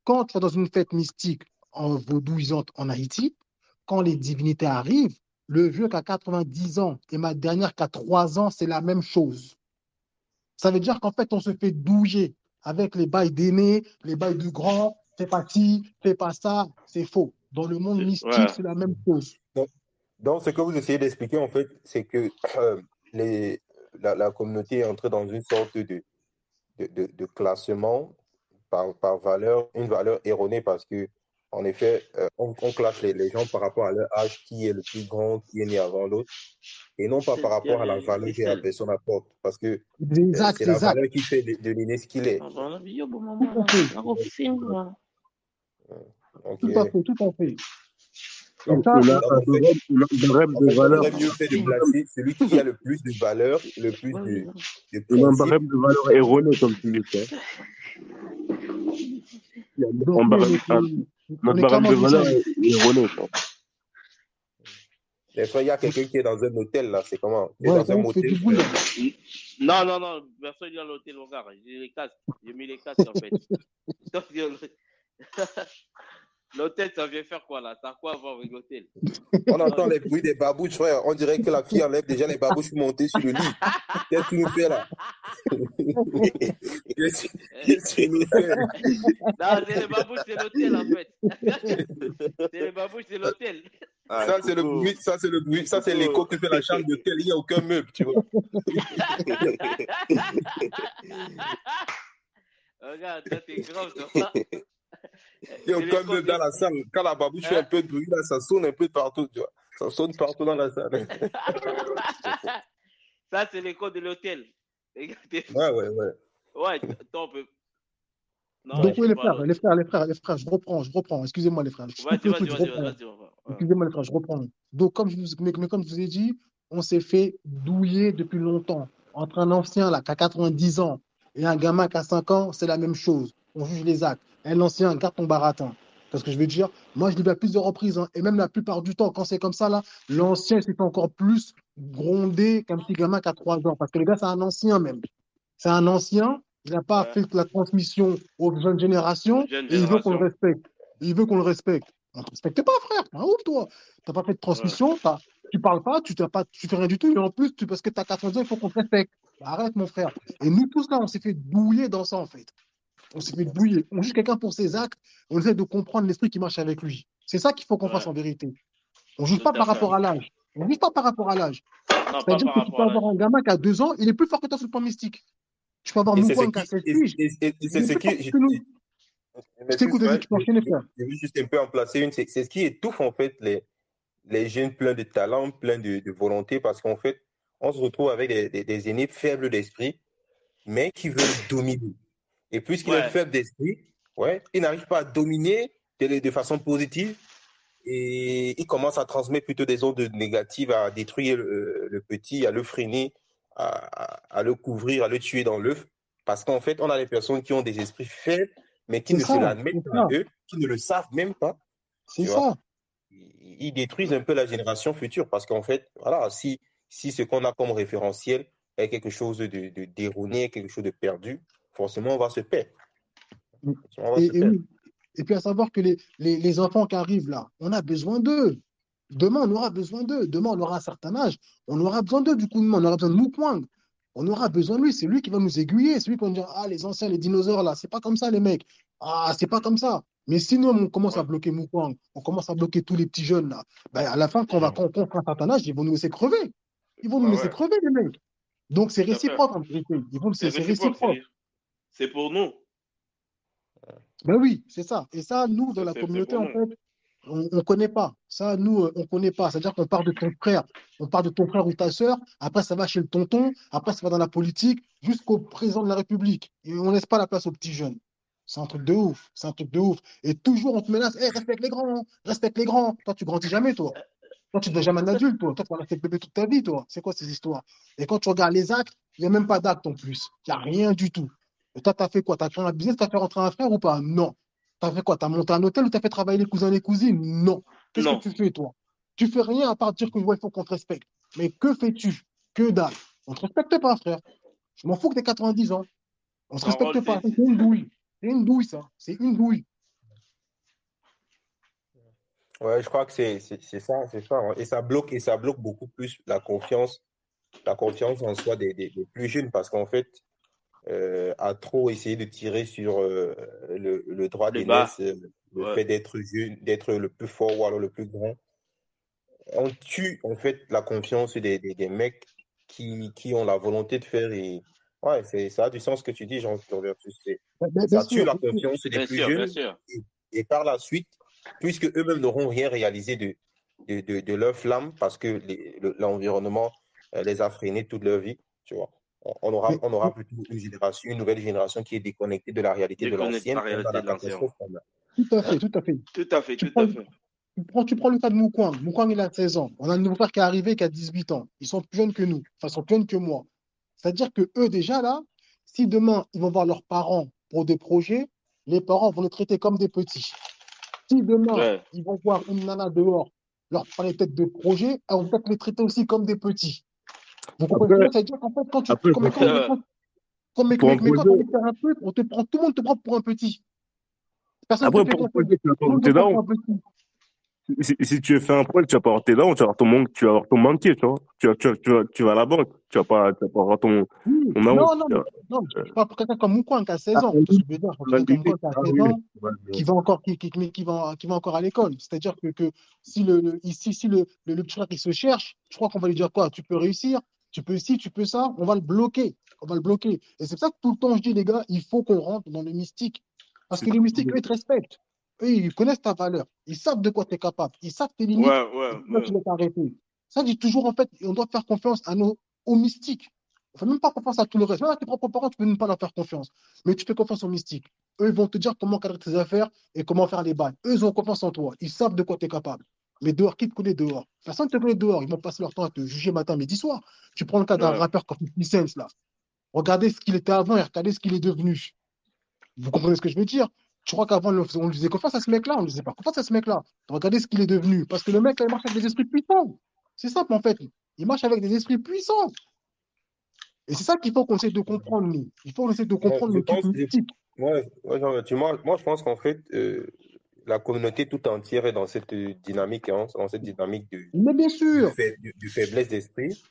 Speaker 5: quand tu vas dans une fête mystique en vaudouisante en Haïti, quand les divinités arrivent, le vieux qui a 90 ans et ma dernière qui a 3 ans, c'est la même chose. Ça veut dire qu'en fait, on se fait douiller avec les bails d'aînés, les bails de grands, fais pas ci, fais pas ça, c'est faux. Dans le monde mystique,
Speaker 4: Ouais.
Speaker 5: c'est la même chose.
Speaker 2: Donc, ce que vous essayez d'expliquer, en fait, c'est que les, la communauté est entrée dans une sorte de classement par valeur, une valeur erronée parce que, en effet, on classe les gens par rapport à leur âge, qui est le plus grand, qui est né avant l'autre, et non pas par rapport à la valeur que la personne apporte. Parce que
Speaker 5: Les actes,
Speaker 2: c'est la
Speaker 5: les actes.
Speaker 2: valeur qui fait de l'aîné ce qu'il est.
Speaker 5: Tout à fait,
Speaker 2: Donc,
Speaker 5: tout à fait, tout à fait. Et
Speaker 2: donc,
Speaker 5: ça,
Speaker 6: on a
Speaker 2: donc,
Speaker 6: un barème
Speaker 2: en
Speaker 6: de
Speaker 2: fait, on
Speaker 6: valeur,
Speaker 2: aurait mieux fait de placer celui qui a le plus de valeur, le plus de
Speaker 6: on a un
Speaker 2: principe.
Speaker 6: barème de valeur erroné, comme tu dis, tu vois. Il y a
Speaker 5: donc oui, on
Speaker 6: notre
Speaker 5: est
Speaker 6: barème
Speaker 5: clairement
Speaker 6: de
Speaker 5: dans ça.
Speaker 6: valeur est erroné, tu vois.
Speaker 2: Des fois, il y a quelqu'un qui est dans un hôtel, là, c'est comment? Tu es
Speaker 5: Ouais,
Speaker 2: dans
Speaker 5: ça
Speaker 2: un
Speaker 5: on fait
Speaker 2: motel,
Speaker 5: du bruit,
Speaker 2: frère.
Speaker 5: là.
Speaker 4: Non, personne n'est à l'hôtel, mon gars. J'ai les casques. J'ai mis les casques, en fait. Donc, l'hôtel, ça vient faire quoi, là? T'as quoi à voir avec l'hôtel?
Speaker 2: On entend les bruits des babouches, frère. On dirait que la fille enlève déjà les babouches pour monter sur le lit. Qu'est-ce que tu nous fais, là? Qu'est-ce que tu nous fais?
Speaker 4: Non, c'est les babouches, c'est l'hôtel, en fait. C'est les babouches, c'est l'hôtel.
Speaker 3: Ah,
Speaker 2: Ça, c'est le
Speaker 3: Coco.
Speaker 2: bruit, ça, c'est le bruit, ça, c'est l'écho que fait la chambre d'hôtel. Il n'y a aucun meuble, tu vois.
Speaker 4: Regarde, ça, c'est grave, toi.
Speaker 2: Il n'y a
Speaker 4: C'est
Speaker 2: aucun
Speaker 4: l'écho
Speaker 2: meuble dans la salle. Quand la babouche fait un peu de bruit, là, ça sonne un peu de partout, tu vois. Ça sonne partout dans la salle.
Speaker 4: Ça, c'est l'écho de l'hôtel. Regardez.
Speaker 2: Ouais.
Speaker 4: Ouais, attends, on peut. Non,
Speaker 5: Donc
Speaker 4: je
Speaker 5: oui,
Speaker 4: sais
Speaker 5: les
Speaker 4: pas.
Speaker 5: frères,
Speaker 4: alors.
Speaker 5: les frères, je reprends. Excusez-moi, les frères. Je coupe le
Speaker 4: Vas-y,
Speaker 5: truc, je reprends.
Speaker 4: vas-y, on va. Ouais.
Speaker 5: Excusez-moi, les frères, je reprends. Donc, mais comme je vous ai dit, on s'est fait douiller depuis longtemps. Entre un ancien là, qui a 90 ans et un gamin qui a 5 ans, c'est la même chose. On juge les actes. Un ancien, garde ton baratin. Parce que je veux dire, moi, je l'ai vu à plusieurs reprises, hein, et même la plupart du temps, quand c'est comme ça, là, l'ancien s'est encore plus grondé qu'un petit gamin qui a 3 ans. Parce que le gars, c'est un ancien même. C'est un ancien, il n'a pas
Speaker 4: Ouais.
Speaker 5: fait la transmission aux jeunes générations
Speaker 4: Aux jeunes
Speaker 5: et il veut qu'on le
Speaker 4: générations.
Speaker 5: respecte. Il veut qu'on le respecte. On ne te respecte pas, frère. Ah, ouf, toi. Tu n'as pas fait de
Speaker 4: Ouais.
Speaker 5: transmission, tu parles pas, tu fais rien du tout. Et en plus, parce que tu as 80 ans, il faut qu'on te respecte. Arrête, mon frère. Et nous, tous là, on s'est fait douiller dans ça, en fait. On s'est fait douiller. On juge quelqu'un pour ses actes, on essaie de comprendre l'esprit qui marche avec lui. C'est ça qu'il faut qu'on fasse
Speaker 4: Ouais,
Speaker 5: en vérité. On ne juge
Speaker 4: tout
Speaker 5: pas
Speaker 4: à
Speaker 5: par
Speaker 4: fait.
Speaker 5: rapport à l'âge. On ne juge pas par rapport à l'âge.
Speaker 4: Non, pas
Speaker 5: C'est-à-dire
Speaker 4: par
Speaker 5: que tu peux
Speaker 4: rapport à
Speaker 5: avoir
Speaker 4: l'âge.
Speaker 5: un gamin qui a 2 ans, il est plus fort que toi sur le plan mystique. Tu peux avoir
Speaker 2: Et c'est ce
Speaker 5: Moukouan qui a
Speaker 2: qui,
Speaker 5: 7
Speaker 2: et
Speaker 5: piges,
Speaker 2: c'est
Speaker 5: il
Speaker 2: c'est
Speaker 5: est
Speaker 2: ce
Speaker 5: plus fort
Speaker 2: qui,
Speaker 5: que nous.
Speaker 2: je
Speaker 5: Je t'écoute,
Speaker 2: m'excuse,
Speaker 5: vas-y,
Speaker 2: frère,
Speaker 5: tu peux enchaîner, frère.
Speaker 2: je veux juste un peu en placer une. C'est ce qui étouffe, en fait, les jeunes pleins de talent, pleins de volonté, parce qu'en fait, on se retrouve avec des aînés faibles d'esprit, mais qui veulent dominer. Et puisqu'il est
Speaker 4: Ouais,
Speaker 2: faible d'esprit, ouais, il n'arrive pas à dominer de façon positive et il commence à transmettre plutôt des ondes négatives, à détruire le petit, à le freiner, à le couvrir, à le tuer dans l'œuf. Parce qu'en fait, on a des personnes qui ont des esprits faibles, mais qui
Speaker 5: C'est
Speaker 2: ne se
Speaker 5: ça,
Speaker 2: l'admettent
Speaker 5: c'est
Speaker 2: pas
Speaker 5: ça,
Speaker 2: eux, qui ne le savent même pas,
Speaker 5: c'est
Speaker 2: tu vois.
Speaker 5: ça.
Speaker 2: Ils détruisent un peu la génération future parce qu'en fait, voilà, si ce qu'on a comme référentiel est quelque chose d'erroné, quelque chose de perdu, forcément, on va se perdre. Forcément, on va se
Speaker 5: Et
Speaker 2: perdre.
Speaker 5: oui. Et puis à savoir que les enfants qui arrivent là, on a besoin d'eux. Demain, on aura besoin d'eux. Demain, on aura un certain âge. On aura besoin d'eux, du coup, on aura besoin de Moukwang. On aura besoin de lui. C'est lui qui va nous aiguiller. C'est lui qui va nous dire, ah, les anciens, les dinosaures, là, c'est pas comme ça, les mecs. Ah, c'est pas comme ça. Mais si nous, on commence à
Speaker 4: ouais,
Speaker 5: bloquer Moukwang, on commence à bloquer tous les petits jeunes, là, ben, à la fin, quand on fera un certain âge, ils vont nous laisser crever. Ils vont nous
Speaker 4: bah
Speaker 5: laisser
Speaker 4: ouais,
Speaker 5: crever, les mecs. Donc, c'est
Speaker 4: tout à fait.
Speaker 5: réciproque, en vérité.
Speaker 4: C'est
Speaker 5: C'est
Speaker 4: réciproque,
Speaker 5: réciproque.
Speaker 4: c'est pour nous.
Speaker 5: Ben oui, c'est ça. Et ça, nous, dans la
Speaker 4: C'est
Speaker 5: communauté,
Speaker 4: pour
Speaker 5: en
Speaker 4: nous.
Speaker 5: fait, On ne connaît pas. Ça, nous, on ne connaît pas. C'est-à-dire qu'on part de ton frère. On part de ton frère ou ta sœur. Après, ça va chez le tonton. Après, ça va dans la politique jusqu'au président de la République. Et on ne laisse pas la place aux petits jeunes. C'est un truc de ouf. C'est un truc de ouf. Et toujours, on te menace. Eh, respecte les grands. Respecte les grands. Toi, tu grandis jamais, toi. Toi, tu ne deviens jamais un adulte, toi. Toi, tu vas rester bébé toute ta vie, toi. C'est quoi ces histoires? Et quand tu regardes les actes, il n'y a même pas d'acte en plus. Il n'y a rien du tout. Et toi, tu as fait quoi? Tu as créé un business, tu as fait rentrer un frère ou pas? Non. Tu as fait quoi? Tu as monté un hôtel ou tu as fait travailler les cousins et les cousines? Non. Qu'est-ce que
Speaker 4: Non.
Speaker 5: tu fais, toi? Tu fais rien à part dire qu'il faut qu'on te respecte. Mais que fais-tu? Que dalle. On ne te respecte pas, frère. Je m'en fous que tu aies 90 ans. On ne se
Speaker 4: En rôle,
Speaker 5: respecte pas. C'est une douille. C'est une douille, ça. C'est une douille.
Speaker 2: Ouais, je crois que c'est ça, c'est ça, hein. Et ça bloque beaucoup plus la confiance en soi des plus jeunes, parce qu'en fait, à trop essayer de tirer sur le droit
Speaker 4: le bas.
Speaker 2: d'aînesse, le
Speaker 4: Ouais.
Speaker 2: fait d'être jeune, d'être le plus fort ou alors le plus grand, on tue en fait la confiance des mecs qui ont la volonté de faire. Et ouais, ça a du sens ce que tu dis, Jean-Victor Vertus.
Speaker 5: Bien
Speaker 2: Ça tue
Speaker 5: sûr.
Speaker 2: la confiance des
Speaker 4: Bien
Speaker 2: plus
Speaker 4: sûr, bien
Speaker 2: jeunes,
Speaker 4: sûr.
Speaker 2: et par la suite, puisque eux-mêmes n'auront rien réalisé de leur flamme, parce que l'environnement les a freinés toute leur vie, tu vois.
Speaker 5: Mais,
Speaker 2: On aura plutôt une nouvelle génération qui est déconnectée de la réalité de
Speaker 4: Déconnecte la
Speaker 2: l'ancienne, comme dans
Speaker 4: réalité
Speaker 2: la
Speaker 4: de l'ancien.
Speaker 2: catastrophe qu'on a.
Speaker 5: tout à fait, tout à fait.
Speaker 4: Tout à fait,
Speaker 5: Tu
Speaker 4: tout
Speaker 5: prends,
Speaker 4: à fait.
Speaker 5: tu prends le cas de Moukwang. Moukwang, il a 16 ans. On a un nouveau frère qui est arrivé qui a 18 ans. Ils sont plus jeunes que nous. Enfin, ils sont plus jeunes que moi. C'est-à-dire que eux, déjà, là, si demain, ils vont voir leurs parents pour des projets, les parents vont les traiter comme des petits. Si demain,
Speaker 4: Ouais.
Speaker 5: ils vont voir une nana dehors, leur parler peut-être de projets, elles vont peut-être les traiter aussi comme des petits. Vous comprenez ce que je veux
Speaker 6: Après,
Speaker 5: dire? C'est-à-dire qu'en fait, quand tu,
Speaker 6: après,
Speaker 5: quand, mais quand, quand,
Speaker 6: pour un
Speaker 5: mais quand tu as
Speaker 6: projet,
Speaker 5: envie de faire un truc, tout le monde te prend pour un petit. Personne ne
Speaker 6: après,
Speaker 5: te fait
Speaker 6: pour un
Speaker 5: confiance.
Speaker 6: projet, tu vas pas
Speaker 5: Tout le monde te
Speaker 6: rester
Speaker 5: prend
Speaker 6: down.
Speaker 5: pour un petit.
Speaker 6: Si tu fais un projet, tu vas pas rester down, tu vas avoir ton manque, tu vas avoir ton banquier, tu vois. Tu vas à la banque, tu vas pas avoir
Speaker 5: Oui.
Speaker 6: ton argent.
Speaker 5: Non, je parle pour quelqu'un comme Moukwang qui a 16
Speaker 6: Ah
Speaker 5: ans. Tu vois ce
Speaker 6: oui,
Speaker 5: que je veux dire? Pour
Speaker 6: la
Speaker 5: quelqu'un comme
Speaker 6: limite.
Speaker 5: Moukwang qui a
Speaker 6: Ah
Speaker 5: 16
Speaker 6: oui.
Speaker 5: ans,
Speaker 6: Ouais,
Speaker 5: qui va encore, qui va encore à l'école. C'est-à-dire que si si le petit frère qui se cherche, je crois qu'on va lui dire quoi? Tu peux réussir, tu peux ci, tu peux ça, on va le bloquer. On va le bloquer. Et c'est pour ça que tout le temps, je dis, les gars, il faut qu'on rentre dans le mystique. Parce
Speaker 6: C'est
Speaker 5: que les mystiques, eux, ils te respectent. Eux, ils connaissent ta valeur. Ils savent de quoi tu es capable. Ils savent tes limites.
Speaker 4: Ouais,
Speaker 5: Et
Speaker 4: ouais,
Speaker 5: c'est là
Speaker 4: ouais.
Speaker 5: qu'ils vont t'arrêter. Ça dit toujours, en fait, on doit faire confiance aux mystiques. On ne fait même pas confiance à tout le reste. Même à tes propres parents, tu ne peux même pas leur faire confiance. Mais tu fais confiance aux mystiques. Eux, ils vont te dire comment cadrer tes affaires et comment faire les bails. Eux, ils ont confiance en toi. Ils savent de quoi tu es capable. Mais dehors, qui te connaît dehors? Personne ne te connaît dehors. Ils vont passer leur temps à te juger matin, midi, soir. Tu prends le cas d'un
Speaker 4: Ouais.
Speaker 5: rappeur comme 50 Cent, là. Regardez ce qu'il était avant et regardez ce qu'il est devenu. Vous comprenez ce que je veux dire? Tu crois qu'avant, on lui faisait confiance à ce mec-là? On ne lui faisait pas confiance à ce mec-là. Regardez ce qu'il est devenu. Parce que le mec, là, il marche avec des esprits puissants. C'est simple, en fait. Il marche avec des esprits puissants. Et c'est ça qu'il faut qu'on essaie de comprendre, nous. Il faut qu'on essaie de
Speaker 2: Ouais,
Speaker 5: comprendre le truc mystique.
Speaker 2: moi, je pense qu'en fait, la communauté tout entière est dans cette dynamique, hein, dans cette dynamique
Speaker 5: Mais bien sûr,
Speaker 2: de faiblesse d'esprit.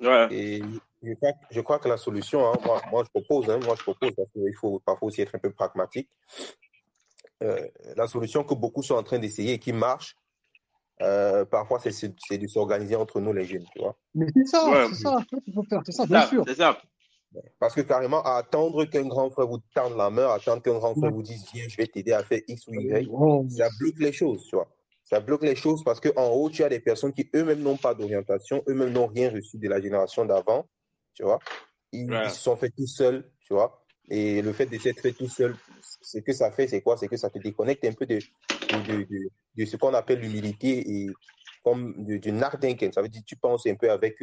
Speaker 4: Ouais.
Speaker 2: Et je crois que la solution, hein, moi, je propose, parce qu'il faut parfois aussi être un peu pragmatique. La solution que beaucoup sont en train d'essayer et qui marche, parfois, c'est de s'organiser entre nous, les jeunes, tu vois.
Speaker 5: mais
Speaker 4: Ouais.
Speaker 5: c'est ça qu'il faut faire, c'est ça,
Speaker 4: C'est
Speaker 5: bien
Speaker 4: ça,
Speaker 5: sûr.
Speaker 4: c'est ça.
Speaker 2: Parce que carrément, à attendre qu'un grand frère vous tende la main, attendre qu'un grand frère vous dise, viens, je vais t'aider à faire X ou Y,
Speaker 5: Oh,
Speaker 2: ça bloque les choses, tu vois. Ça bloque les choses parce qu'en haut, tu as des personnes qui eux-mêmes n'ont pas d'orientation, eux-mêmes n'ont rien reçu de la génération d'avant, tu vois.
Speaker 4: Ouais.
Speaker 2: Ils se sont faits tout seuls, tu vois. Et le fait de s'être fait tout seul, ce que ça fait, c'est quoi? C'est que ça te déconnecte un peu de ce qu'on appelle l'humilité et comme du Nardenken. Ça veut dire que tu penses un peu avec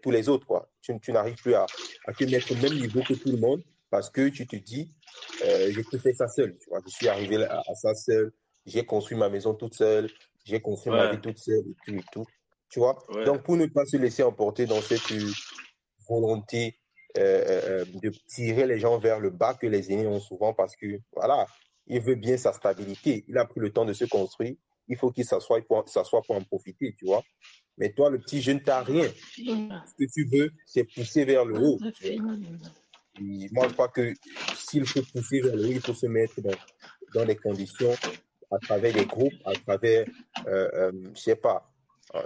Speaker 2: tous les autres, quoi. Tu n'arrives plus à te mettre au même niveau que tout le monde parce que tu te dis, j'ai tout fait ça seul, tu vois. Je suis arrivé à ça seul, j'ai construit ma maison toute seule, j'ai construit ma vie
Speaker 4: Ouais.
Speaker 2: toute seule et tout, tu vois.
Speaker 4: Ouais.
Speaker 2: Donc, pour ne pas se laisser emporter dans cette volonté de tirer les gens vers le bas que les aînés ont souvent parce que, voilà, il veut bien sa stabilité. Il a pris le temps de se construire. Il faut qu'il s'assoie pour en profiter, tu vois. Mais toi, le petit jeune, tu n'as rien. Ce que tu veux, c'est pousser vers le haut. Tu vois. Et moi, je crois que s'il faut pousser vers le haut, il faut se mettre dans des conditions à travers des groupes, à travers, je sais pas,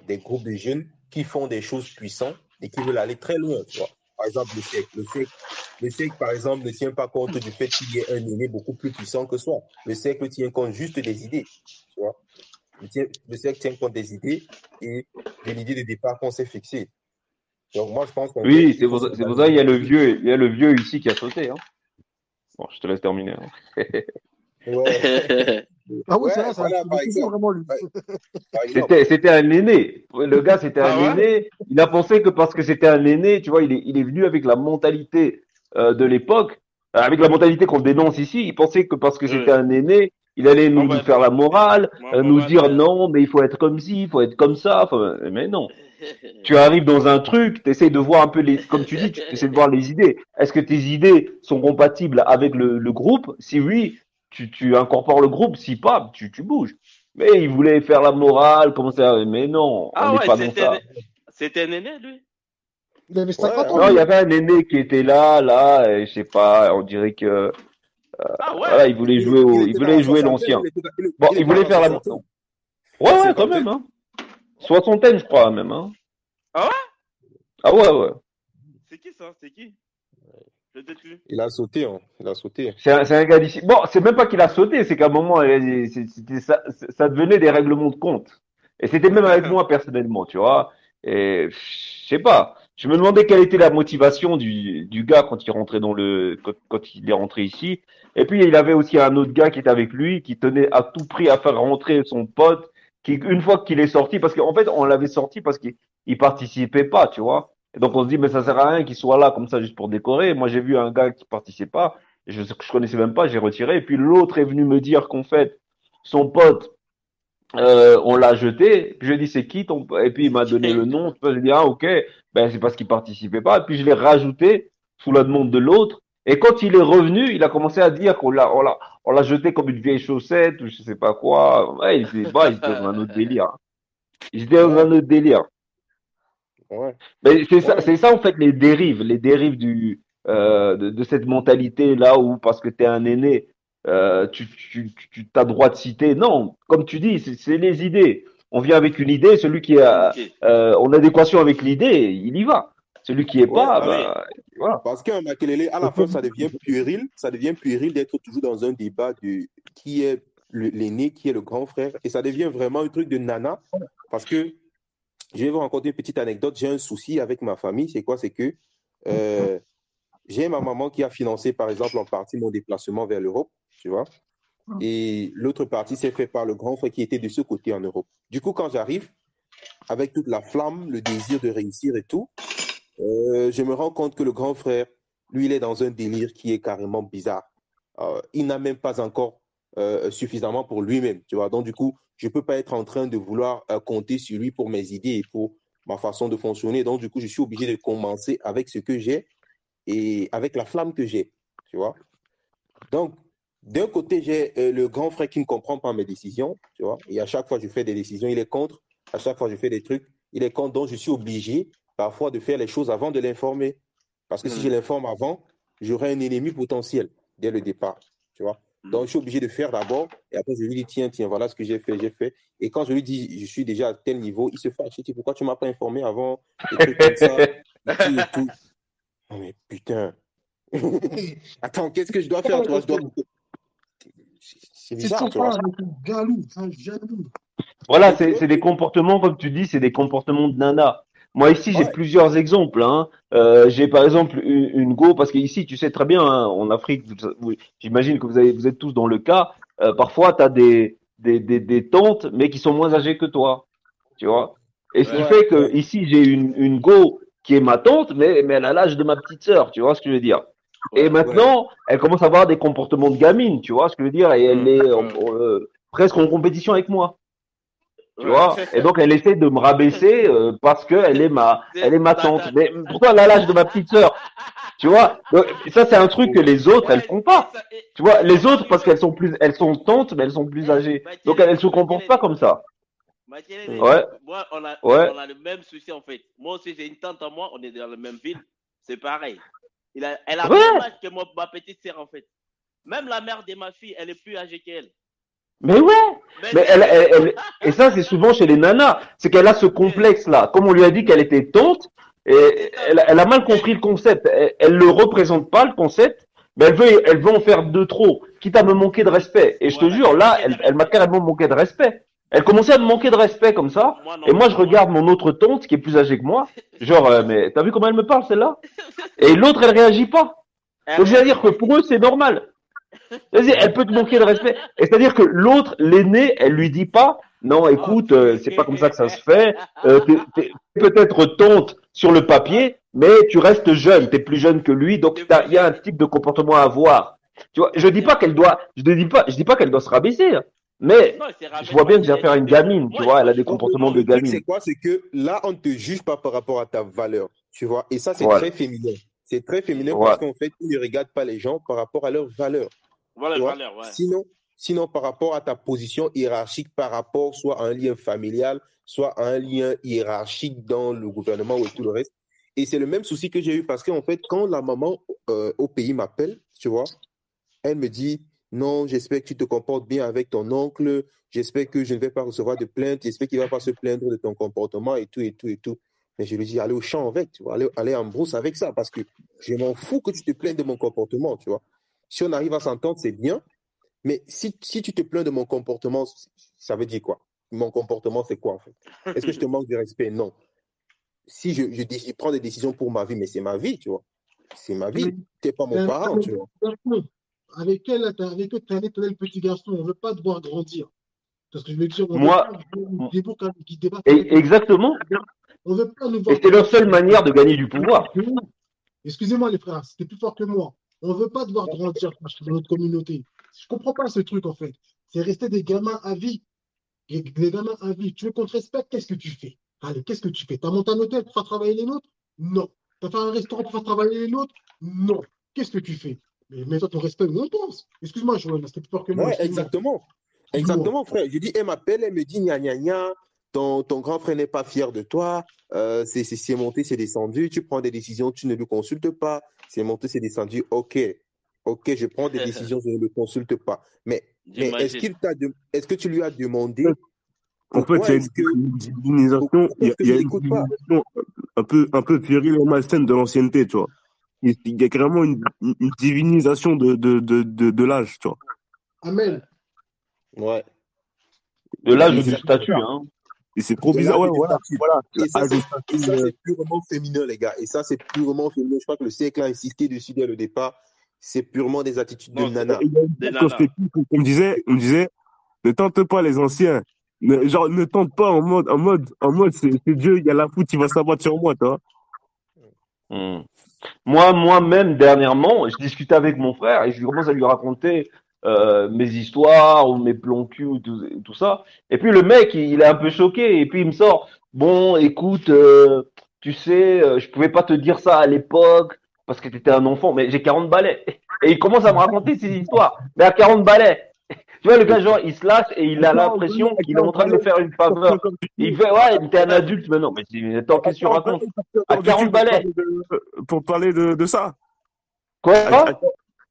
Speaker 2: des groupes de jeunes qui font des choses puissantes et qui veulent aller très loin, tu vois. Par exemple, le siècle, par exemple, ne tient pas compte du fait qu'il y ait un aîné beaucoup plus puissant que soi. Le siècle tient compte juste des idées, tu vois. Le siècle tient compte des idées et de l'idée de départ qu'on s'est fixée. Donc, moi, je pense qu'en fait,
Speaker 7: Oui,
Speaker 2: il
Speaker 7: c'est
Speaker 2: faut
Speaker 7: pour ça, il y a
Speaker 2: s'organiser.
Speaker 7: il y a le vieux ici qui a sauté, hein. Bon, je te laisse terminer, hein.
Speaker 2: Ouais,
Speaker 5: Ah oui, c'est
Speaker 2: ouais,
Speaker 5: vrai, ça.
Speaker 2: voilà,
Speaker 5: Il
Speaker 2: par
Speaker 5: maîtrisait
Speaker 2: exemple.
Speaker 5: vraiment lui.
Speaker 2: Ouais, par exemple.
Speaker 7: C'était un aîné. Le gars, c'était un
Speaker 8: Ah ouais?
Speaker 7: aîné. Il a pensé que parce que c'était un aîné, tu vois, il est venu avec la mentalité de l'époque, avec la mentalité qu'on dénonce ici. Il pensait que parce que c'était
Speaker 8: Oui.
Speaker 7: un aîné, il allait
Speaker 8: On
Speaker 7: nous
Speaker 8: va
Speaker 7: faire la morale,
Speaker 8: ma
Speaker 7: nous
Speaker 8: morale,
Speaker 7: dire non, mais il faut être comme ci, il faut être comme ça. Enfin, mais non. Tu arrives dans un truc, tu essaies de voir un peu les, comme tu dis, tu essaies de voir les idées. Est-ce que tes idées sont compatibles avec le groupe? Si oui, tu incorpores le groupe. Si pas, tu bouges. Mais il voulait faire la morale, commencer à... Mais non, on
Speaker 8: Ah
Speaker 7: n'est
Speaker 8: ouais,
Speaker 7: pas dans ça.
Speaker 8: c'était un aîné, lui?
Speaker 5: Il avait
Speaker 2: Ouais,
Speaker 5: 50 ans,
Speaker 7: Non, il y
Speaker 5: lui.
Speaker 7: avait un aîné qui était là, et je sais pas, on dirait que,
Speaker 8: Ah
Speaker 7: voilà,
Speaker 8: ouais?
Speaker 2: il
Speaker 7: il
Speaker 2: était dans la
Speaker 7: voulait jouer
Speaker 2: soixantaine,
Speaker 7: l'ancien.
Speaker 2: il était
Speaker 7: Bon,
Speaker 2: il
Speaker 7: il
Speaker 2: était dans
Speaker 7: voulait
Speaker 2: la
Speaker 7: faire la,
Speaker 2: soixantaine,
Speaker 7: ouais,
Speaker 2: la
Speaker 7: ouais, quand
Speaker 2: cinquantaine.
Speaker 7: même, hein. Soixantaine, je crois, même, hein.
Speaker 8: Ah ouais?
Speaker 7: Ah ouais, ouais.
Speaker 8: C'est qui ça? C'est qui? Je sais plus.
Speaker 2: Il a sauté, hein. Il a sauté.
Speaker 7: C'est un gars d'ici. Bon, c'est même pas qu'il a sauté, c'est qu'à un moment, ça devenait des règlements de compte. Et c'était même avec moi personnellement, tu vois. Et je sais pas. Je me demandais quelle était la motivation du gars quand il rentrait quand il est rentré ici. Et puis il avait aussi un autre gars qui était avec lui, qui tenait à tout prix à faire rentrer son pote, qui une fois qu'il est sorti, parce qu'en fait on l'avait sorti parce qu'il participait pas, tu vois. Et donc on se dit mais ça sert à rien qu'il soit là comme ça juste pour décorer. Moi j'ai vu un gars qui participait pas. Je connaissais même pas, j'ai retiré. Et puis l'autre est venu me dire qu'en fait, son pote, on l'a jeté. Puis je lui ai dit, c'est qui ton pote? Et puis il m'a donné le nom. Je lui ai dit, ah ok, ben c'est parce qu'il participait pas. Et puis je l'ai rajouté sous la demande de l'autre. Et quand il est revenu, il a commencé à dire on l'a jeté comme une vieille chaussette ou je sais pas quoi. Ouais, il était dans un autre délire. Il était dans
Speaker 2: Ouais,
Speaker 7: un autre délire.
Speaker 2: ouais,
Speaker 7: Mais
Speaker 2: ouais.
Speaker 7: c'est ça en fait les dérives de cette mentalité là où parce que t'es un aîné, tu t'as droit de citer. Non, comme tu dis, c'est les idées. On vient avec une idée, celui qui a
Speaker 8: Ok.
Speaker 7: en adéquation avec l'idée, il y va. Celui qui est
Speaker 2: Ouais,
Speaker 7: pas,
Speaker 8: Oui.
Speaker 7: bah voilà.
Speaker 2: parce qu'un Makelele, à la fin, ça devient puéril d'être toujours dans un débat de qui est l'aîné, qui est le grand frère. Et ça devient vraiment un truc de nana. Parce que, je vais vous raconter une petite anecdote. J'ai un souci avec ma famille. C'est quoi? C'est que j'ai ma maman qui a financé, par exemple, en partie mon déplacement vers l'Europe, tu vois. Et l'autre partie s'est fait par le grand frère qui était de ce côté en Europe. Du coup, quand j'arrive, avec toute la flamme, le désir de réussir et tout, je me rends compte que le grand frère, lui, il est dans un délire qui est carrément bizarre. Il n'a même pas encore suffisamment pour lui-même, tu vois. Donc, du coup, je ne peux pas être en train de vouloir compter sur lui pour mes idées et pour ma façon de fonctionner. Donc, du coup, je suis obligé de commencer avec ce que j'ai et avec la flamme que j'ai, tu vois. Donc, d'un côté, j'ai le grand frère qui ne comprend pas mes décisions, tu vois. Et à chaque fois que je fais des décisions, il est contre. À chaque fois que je fais des trucs, il est contre. Donc, je suis obligé parfois de faire les choses avant de l'informer. Parce que si je l'informe avant, j'aurai un ennemi potentiel dès le départ, tu vois. Donc, je suis obligé de faire d'abord. Et après, je lui dis, tiens, voilà ce que j'ai fait, j'ai fait. Et quand je lui dis, je suis déjà à tel niveau, il se fâche. Il dit, pourquoi tu ne m'as pas informé avant? Des trucs comme ça. Et tout. Oh, mais putain. Attends, qu'est-ce que je dois faire, toi? C'est
Speaker 5: C'est
Speaker 2: bizarre, tu vois.
Speaker 5: sympa, mais c'est galou, c'est un jaloux.
Speaker 7: Voilà,
Speaker 2: Et de l'autre
Speaker 7: c'est des
Speaker 2: côté,
Speaker 7: comportements, comme tu dis, c'est des comportements de nana. Moi, ici, j'ai
Speaker 2: ouais,
Speaker 7: plusieurs exemples, hein. J'ai par exemple une go, parce qu'ici, tu sais très bien, hein, en Afrique, j'imagine que vous êtes tous dans le cas. Parfois, tu as des tantes, mais qui sont moins âgées que toi, tu vois. Et ce qui
Speaker 8: Ouais.
Speaker 7: fait que
Speaker 2: ouais,
Speaker 7: ici, j'ai une go qui est ma tante, mais elle a l'âge de ma petite sœur, tu vois ce que je veux dire. Et
Speaker 8: Ouais.
Speaker 2: ouais,
Speaker 7: maintenant, elle commence à avoir des comportements de gamine, tu vois ce que je veux dire, et elle est
Speaker 8: Ouais.
Speaker 7: presque en compétition avec moi. Tu
Speaker 8: Ouais.
Speaker 7: vois, et donc elle essaie de me rabaisser parce que elle est ma
Speaker 8: Ta
Speaker 7: tante.
Speaker 8: tante.
Speaker 7: Mais pourquoi elle a l'âge de ma petite sœur? Tu vois, donc, ça c'est un truc que les autres elles
Speaker 8: Ouais,
Speaker 7: font
Speaker 8: et
Speaker 7: pas.
Speaker 8: ça,
Speaker 7: Tu vois, les
Speaker 8: moi,
Speaker 7: autres parce elles sont tantes mais elles sont plus âgées. Donc
Speaker 8: Mathilde,
Speaker 7: elles se comportent pas comme ça.
Speaker 8: Mathilde,
Speaker 7: Ouais,
Speaker 8: moi,
Speaker 7: ouais.
Speaker 8: on a le même souci en fait. Moi aussi, j'ai une tante à moi, on est dans la même ville, c'est pareil. Elle a même
Speaker 7: Ouais,
Speaker 8: âge que ma petite sœur en fait. Même la mère de ma fille, elle est plus âgée qu'elle.
Speaker 7: mais ouais.
Speaker 8: Mais
Speaker 7: Mais et ça c'est souvent chez les nanas, c'est qu'elle a ce complexe là. Comme on lui a dit qu'elle était tante, Et elle a mal compris le concept. Elle le représente pas, le concept, mais elle veut en faire de trop, quitte à me manquer de respect. Et je te
Speaker 8: Voilà,
Speaker 7: jure, là,
Speaker 8: manquer de
Speaker 7: elle m'a
Speaker 8: respect.
Speaker 7: carrément manqué de respect. Elle commençait à me manquer de respect comme ça.
Speaker 8: Moi non
Speaker 7: Et moi,
Speaker 8: plus,
Speaker 7: je
Speaker 8: moi.
Speaker 7: regarde mon autre tante qui est plus âgée que moi. Genre, mais t'as vu comment elle me parle, celle-là? Et l'autre, elle réagit pas.
Speaker 8: Elle
Speaker 7: Donc,
Speaker 8: réagit
Speaker 7: c'est-à-dire que
Speaker 8: pas.
Speaker 7: pour eux, c'est normal. Vas-y, elle peut te manquer de respect. Et c'est-à-dire que l'autre, l'aîné, elle lui dit pas, non, écoute, c'est pas comme ça que ça se fait. T'es peut-être tante sur le papier, mais tu restes jeune, t'es plus jeune que lui, donc il y a un type de comportement à avoir. Tu vois, je dis pas qu'elle doit, je dis pas qu'elle doit se rabaisser, hein, mais
Speaker 8: Non, c'est
Speaker 7: je vois bien que
Speaker 8: rabaisse
Speaker 7: j'ai
Speaker 8: pas,
Speaker 7: affaire à une
Speaker 8: mais
Speaker 7: gamine, tu vois, elle a des
Speaker 2: Non,
Speaker 7: comportements de
Speaker 2: le truc,
Speaker 7: gamine.
Speaker 2: c'est quoi? C'est que là, on ne te juge pas par rapport à ta valeur, tu vois. Et ça, c'est
Speaker 7: Voilà,
Speaker 2: très féminin. C'est très féminin parce
Speaker 7: voilà.
Speaker 2: qu'en fait, ils ne regardent pas les gens par rapport à leur valeur,
Speaker 8: voilà
Speaker 2: tu
Speaker 8: les
Speaker 2: vois.
Speaker 8: valeurs, ouais.
Speaker 2: Sinon, par rapport à ta position hiérarchique, par rapport soit à un lien familial, soit à un lien hiérarchique dans le gouvernement ou tout le reste. Et c'est le même souci que j'ai eu parce qu'en fait, quand la maman au pays m'appelle, tu vois, elle me dit, non, j'espère que tu te comportes bien avec ton oncle, j'espère que je ne vais pas recevoir de plainte, j'espère qu'il ne va pas se plaindre de ton comportement et tout, et tout, et tout. Mais je lui dis, allez au champ avec, tu vois, allez en brousse avec ça, parce que je m'en fous que tu te plaignes de mon comportement, tu vois. Si on arrive à s'entendre, c'est bien, mais si tu te plains de mon comportement, ça veut dire quoi? Mon comportement, c'est quoi, en fait? Est-ce que je te manque de respect? Non. Si je prends des décisions pour ma vie, mais c'est ma vie, tu vois. C'est ma vie. Tu n'es pas mon parent, tu vois.
Speaker 5: Avec elle, t'es un éternel petit garçon. On ne veut pas te voir grandir. Parce que je veux dire, on veut
Speaker 7: Moi,
Speaker 5: pas qui débarque avec
Speaker 7: exactement.
Speaker 5: on veut pas nous
Speaker 7: Et
Speaker 5: voir
Speaker 7: c'est leur
Speaker 5: grandir.
Speaker 7: seule manière de gagner du pouvoir.
Speaker 5: Excusez-moi les frères, c'était plus fort que moi. On veut pas te voir grandir dans notre communauté. Je comprends pas ce truc en fait. C'est rester des gamins à vie. Des gamins à vie. Tu veux qu'on te respecte, qu'est-ce que tu fais? Allez, qu'est-ce que tu fais? T'as monté un hôtel pour faire travailler les nôtres? Non. T'as fait un restaurant pour faire travailler les nôtres? Non. Qu'est-ce que tu fais? Mais mets-toi ton respect où on pense. Excuse-moi, Joël, c'était plus fort que moi.
Speaker 2: Ouais,
Speaker 5: Excuse-moi.
Speaker 2: exactement. Exactement, frère. Je dis, elle m'appelle, elle me dit, gna gna gna, ton grand frère n'est pas fier de toi, c'est monté, c'est descendu, tu prends des décisions, tu ne le consultes pas, c'est monté, c'est descendu, ok, je prends des décisions, je ne le consulte pas. Mais
Speaker 8: J'imagine.
Speaker 2: est-ce que tu lui as demandé
Speaker 6: En fait,
Speaker 2: pourquoi
Speaker 6: il y a
Speaker 2: est-ce que,
Speaker 6: une divinisation,
Speaker 2: pourquoi
Speaker 6: il y
Speaker 2: est-ce
Speaker 6: a,
Speaker 2: que
Speaker 6: il y
Speaker 2: tu
Speaker 6: a une
Speaker 2: l'écoutes pas?
Speaker 6: divinisation un peu puérile et malsaine de l'ancienneté, tu vois. Il y a carrément une divinisation de l'âge, tu vois.
Speaker 5: Amel,
Speaker 2: Ouais.
Speaker 7: De
Speaker 2: Et
Speaker 7: l'âge
Speaker 2: c'est
Speaker 7: du
Speaker 2: ça,
Speaker 7: statut, hein.
Speaker 6: Et c'est trop
Speaker 2: de
Speaker 6: bizarre,
Speaker 2: l'âge
Speaker 6: ouais,
Speaker 2: et du
Speaker 6: voilà,
Speaker 2: statut.
Speaker 6: voilà.
Speaker 2: Et ça,
Speaker 6: Âge et
Speaker 2: c'est
Speaker 6: statut,
Speaker 2: purement féminin, les gars. Et ça, c'est purement féminin. Je crois que le siècle a insisté dessus dès le départ. C'est purement des attitudes de
Speaker 8: Non, c'est
Speaker 2: nana.
Speaker 6: il y a une
Speaker 8: des
Speaker 6: fois, quand
Speaker 8: nanas.
Speaker 6: j'étais petit, on me disait, ne tente pas les anciens. Genre, ne tente pas en mode, c'est Dieu, il y a la foot, il va s'abattre sur moi, tu vois.
Speaker 7: Hmm. Moi-même, dernièrement, je discutais avec mon frère et je commence à lui raconter mes histoires ou mes plans cul ou tout ça. Et puis le mec, il est un peu choqué et puis il me sort, bon, écoute, tu sais, je pouvais pas te dire ça à l'époque parce que tu étais un enfant, mais j'ai 40 balais. Et il commence à me raconter ses histoires, mais à 40 balais. Tu vois, le gars, genre, il se lâche et il a l'impression qu'il est en train de me faire une faveur. Il fait, ouais, t'es un adulte maintenant. Mais je dis, mais attends, qu'est-ce que tu racontes? À 40 balais.
Speaker 6: Pour parler de ça. À,
Speaker 7: Quoi?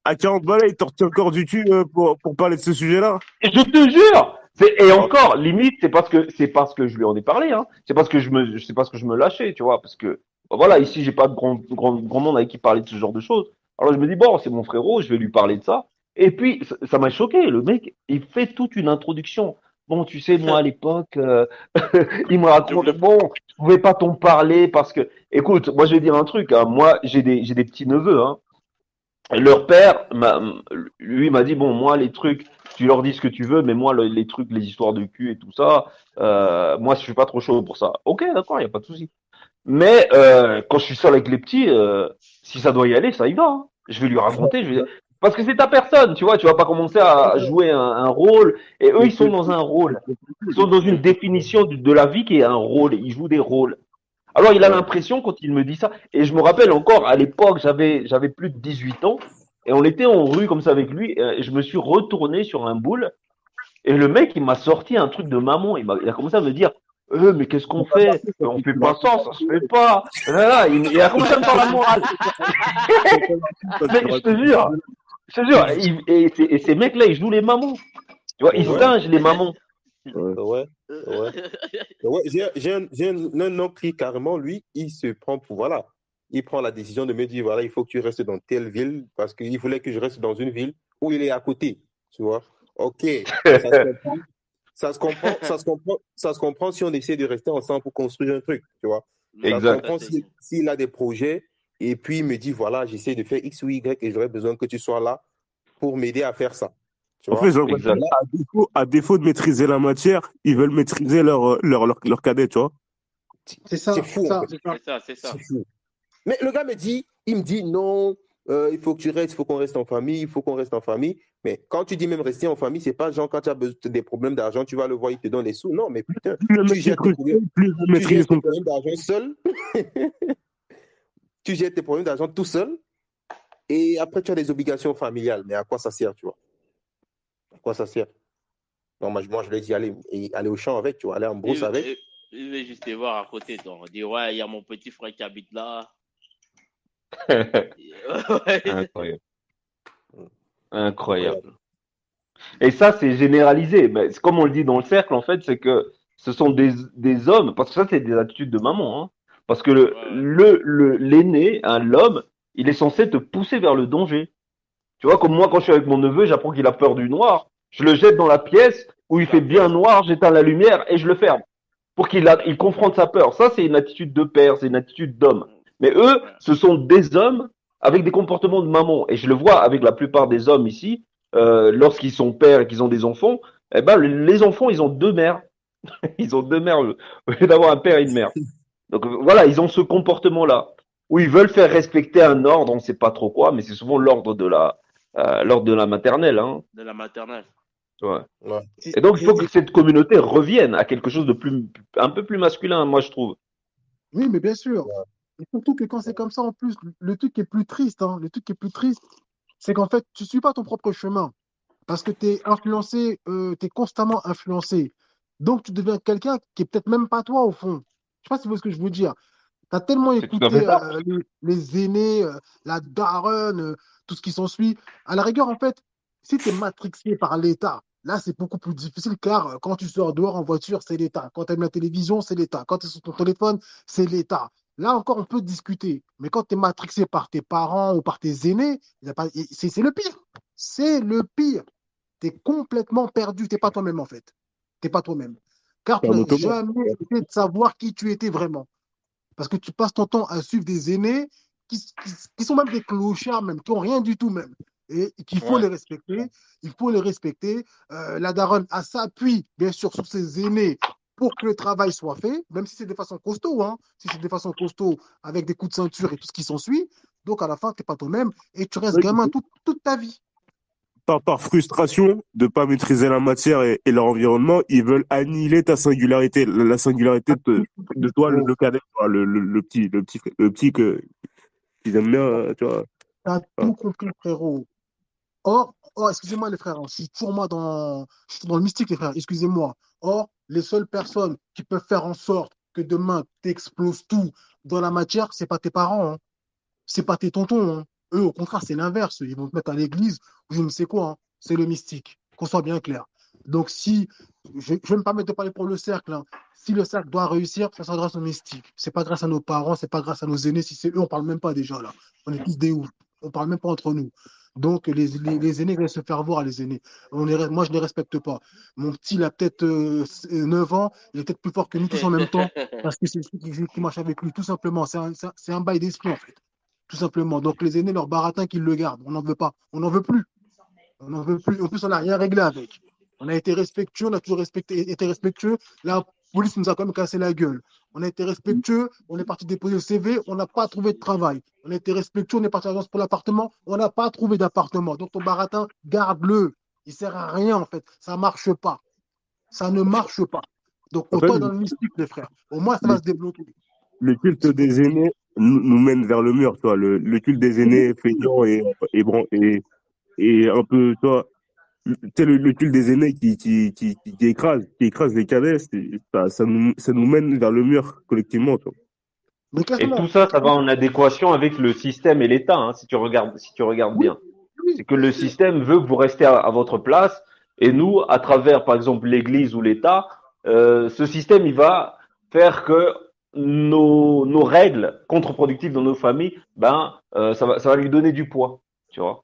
Speaker 6: à 40 balais, il te retient encore du cul pour parler de ce sujet-là.
Speaker 7: Et je te jure! Et encore, limite, c'est parce que je lui en ai parlé, hein. C'est parce que je me lâchais, tu vois, parce que, voilà, ici, j'ai pas de grand monde avec qui parler de ce genre de choses. Alors, je me dis, bon, c'est mon frérot, je vais lui parler de ça. Et puis, ça m'a choqué. Le mec, il fait toute une introduction. Bon, tu sais, moi, à l'époque, il me raconte, bon, je pouvais pas t'en parler parce que, écoute, moi, je vais dire un truc, hein. Moi, j'ai des petits-neveux, hein. Leur père, lui m'a dit, bon, moi, les trucs, tu leur dis ce que tu veux, mais moi, les trucs, les histoires de cul et tout ça, moi, je suis pas trop chaud pour ça. Ok, d'accord, il y a pas de souci. Mais quand je suis seul avec les petits, si ça doit y aller, ça y va, hein. Je vais lui raconter, parce que c'est ta personne, tu vois, tu vas pas commencer à jouer un rôle, et eux, ils sont dans un rôle. Ils sont dans une définition de la vie qui est un rôle, ils jouent des rôles. Alors, il a l'impression, quand il me dit ça, et je me rappelle encore, à l'époque, j'avais plus de 18 ans, et on était en rue comme ça avec lui, et je me suis retourné sur un boule, et le mec, il m'a sorti un truc de maman, il a commencé à me dire, mais qu'est-ce qu'on fait? On fait pas ça se fait pas. Là, il a commencé à me faire la morale. Mais je te jure, et ces mecs-là, ils jouent les mamans. Tu vois, ils singent les mamans.
Speaker 6: Ouais. Ouais, j'ai un oncle qui, carrément, lui, il se prend pour, voilà, il prend la décision de me dire, voilà, il faut que tu restes dans telle ville parce qu'il voulait que je reste dans une ville où il est à côté, tu vois. Ok, ça se comprend, ça se comprend si on essaie de rester ensemble pour construire un truc, tu vois. Ça se
Speaker 7: Exact.
Speaker 6: comprend s'il a des projets et puis il me dit, voilà, j'essaie de faire X ou Y et j'aurais besoin que tu sois là pour m'aider à faire ça, tu
Speaker 2: En
Speaker 6: vois.
Speaker 2: fait, j'ai l'impression
Speaker 7: Exact.
Speaker 2: à défaut de maîtriser la matière, ils veulent maîtriser leur cadet, tu vois.
Speaker 5: C'est ça,
Speaker 6: C'est fou,
Speaker 5: c'est
Speaker 6: en
Speaker 5: ça,
Speaker 6: fait.
Speaker 5: c'est ça.
Speaker 8: C'est ça, c'est ça.
Speaker 6: C'est fou. Mais le gars il me dit non, il faut que tu restes, il faut qu'on reste en famille, il faut qu'on reste en famille. Mais quand tu dis même rester en famille, c'est pas genre quand tu as des problèmes d'argent, tu vas le voir, il te donne les sous. Non, mais putain,
Speaker 2: Plus le
Speaker 6: tu
Speaker 2: mec est
Speaker 6: gères tes
Speaker 2: frustré,
Speaker 6: problèmes,
Speaker 2: plus il veut
Speaker 6: tu
Speaker 2: maîtriser
Speaker 6: gères tes
Speaker 2: son
Speaker 6: problèmes d'argent seul, tu gères tes problèmes d'argent tout seul, et après tu as des obligations familiales. Mais à quoi ça sert, tu vois? À quoi ça sert? Non, moi je lui ai dit aller au champ avec, tu vois, aller en brousse avec.
Speaker 8: Il veut juste te voir à côté. Donc, il dit, ouais, il y a mon petit frère qui habite là. Ouais.
Speaker 7: Incroyable. Incroyable. Et ça, c'est généralisé. Ben, c'est comme on le dit dans le cercle, en fait, c'est que ce sont des hommes, parce que ça, c'est des attitudes de maman, hein. Parce que l'aîné, hein, l'homme, il est censé te pousser vers le danger. Tu vois, comme moi, quand je suis avec mon neveu, j'apprends qu'il a peur du noir. Je le jette dans la pièce où il fait bien noir, j'éteins la lumière et je le ferme. Pour il confronte sa peur. Ça, c'est une attitude de père, c'est une attitude d'homme. Mais eux, ce sont des hommes avec des comportements de maman. Et je le vois avec la plupart des hommes ici, lorsqu'ils sont pères et qu'ils ont des enfants, eh ben, les enfants, ils ont deux mères. Ils ont deux mères au lieu d'avoir un père et une mère. Donc voilà, ils ont ce comportement-là où ils veulent faire respecter un ordre, on ne sait pas trop quoi, mais c'est souvent l'ordre de la maternelle, hein.
Speaker 8: De la maternelle.
Speaker 7: Ouais.
Speaker 6: Ouais.
Speaker 7: Et donc il faut que cette communauté revienne à quelque chose de un peu plus masculin, moi je trouve.
Speaker 5: Oui, mais bien sûr. Et surtout que quand c'est comme ça, en plus, le truc qui est plus triste, hein, le truc qui est plus triste, c'est qu'en fait, tu ne suis pas ton propre chemin. Parce que tu es influencé, tu es constamment influencé. Donc, tu deviens quelqu'un qui est peut-être même pas toi, au fond. Je ne sais pas si vous voyez ce que je veux dire. Tu as tellement
Speaker 7: C'est tout à fait
Speaker 5: écouté
Speaker 7: ça.
Speaker 5: les aînés, la daronne, tout ce qui s'ensuit. À la rigueur, en fait, si tu es matrixé par l'État, là, c'est beaucoup plus difficile car quand tu sors dehors en voiture, c'est l'État. Quand tu aimes la télévision, c'est l'État. Quand tu es sur ton téléphone, c'est l'État. Là encore, on peut discuter. Mais quand tu es matrixé par tes parents ou par tes aînés, c'est le pire. C'est le pire. Tu es complètement perdu. Tu n'es pas toi-même, en fait. Tu n'es pas toi-même. Car tu
Speaker 2: En
Speaker 5: n'as
Speaker 2: automate.
Speaker 5: jamais essayé de savoir qui tu étais vraiment. Parce que tu passes ton temps à suivre des aînés qui sont même des clochards, même, qui n'ont rien du tout même. Et qu'il faut les respecter. Il faut les respecter. La daronne a s'appuie, bien sûr, sur ses aînés pour que le travail soit fait, même si c'est de façon costaud, hein, si c'est de façon costaud, avec des coups de ceinture et tout ce qui s'ensuit. Donc, à la fin, tu n'es pas toi-même et tu restes gamin toute ta vie.
Speaker 2: Par frustration de pas maîtriser la matière et leur environnement, ils veulent annihiler ta singularité, la singularité de toi, le cadet, tu vois, le petit qu'ils aiment bien, tu vois.
Speaker 5: Tu as tout compris, frérot. Or, excusez-moi les frères, hein, je suis dans le mystique les frères, excusez-moi. Or, les seules personnes qui peuvent faire en sorte que demain t'exploses tout dans la matière, c'est pas tes parents, hein. C'est pas tes tontons, hein. Eux, au contraire, c'est l'inverse. Ils vont te mettre à l'église ou je ne sais quoi, hein. C'est le mystique, qu'on soit bien clair. Donc, si je ne vais me permettre de parler pour le cercle, hein. Si le cercle doit réussir, ça sera grâce au mystique. C'est pas grâce à nos parents, c'est pas grâce à nos aînés. Si c'est eux, on parle même pas déjà là. On est tous des oufs. On parle même pas entre nous. Donc, les aînés viennent se faire voir, les aînés. Moi, je ne les respecte pas. Mon petit, il a peut-être 9 ans, il est peut-être plus fort que nous tous en même temps, parce que c'est celui qui marche avec lui, tout simplement. C'est un bail d'esprit, en fait. Tout simplement. Donc, les aînés, leur baratin, qu'ils le gardent. On n'en veut pas. On n'en veut plus. On n'en veut plus. En plus, on n'a rien réglé avec. On a été respectueux, on a toujours été respectueux. La police nous a quand même cassé la gueule. On a été respectueux, on est parti déposer le CV, on n'a pas trouvé de travail. On a été respectueux, on est parti à l'agence pour l'appartement, on n'a pas trouvé d'appartement. Donc ton baratin, garde-le. Il ne sert à rien en fait. Ça ne marche pas. Ça ne marche pas. Donc
Speaker 2: En
Speaker 5: autant
Speaker 2: fait,
Speaker 5: est dans le mystique, les frères. Au moins, ça va se débloquer.
Speaker 2: le culte des aînés nous mène vers le mur, tu vois. Le culte des aînés feignants et un peu, tu vois, tu sais, le culte des aînés qui écrase les cadets, ça nous mène vers le mur collectivement, tu vois.
Speaker 5: Mais
Speaker 7: Et
Speaker 5: clairement,
Speaker 7: tout ça, ça va en adéquation avec le système et l'État, hein, si tu regardes bien.
Speaker 5: oui,
Speaker 7: C'est que le système veut que vous restiez à votre place Et nous, à travers, par exemple, l'Église ou l'État, ce système, il va faire que nos règles contre-productives dans nos familles, ça va lui donner du poids, tu vois.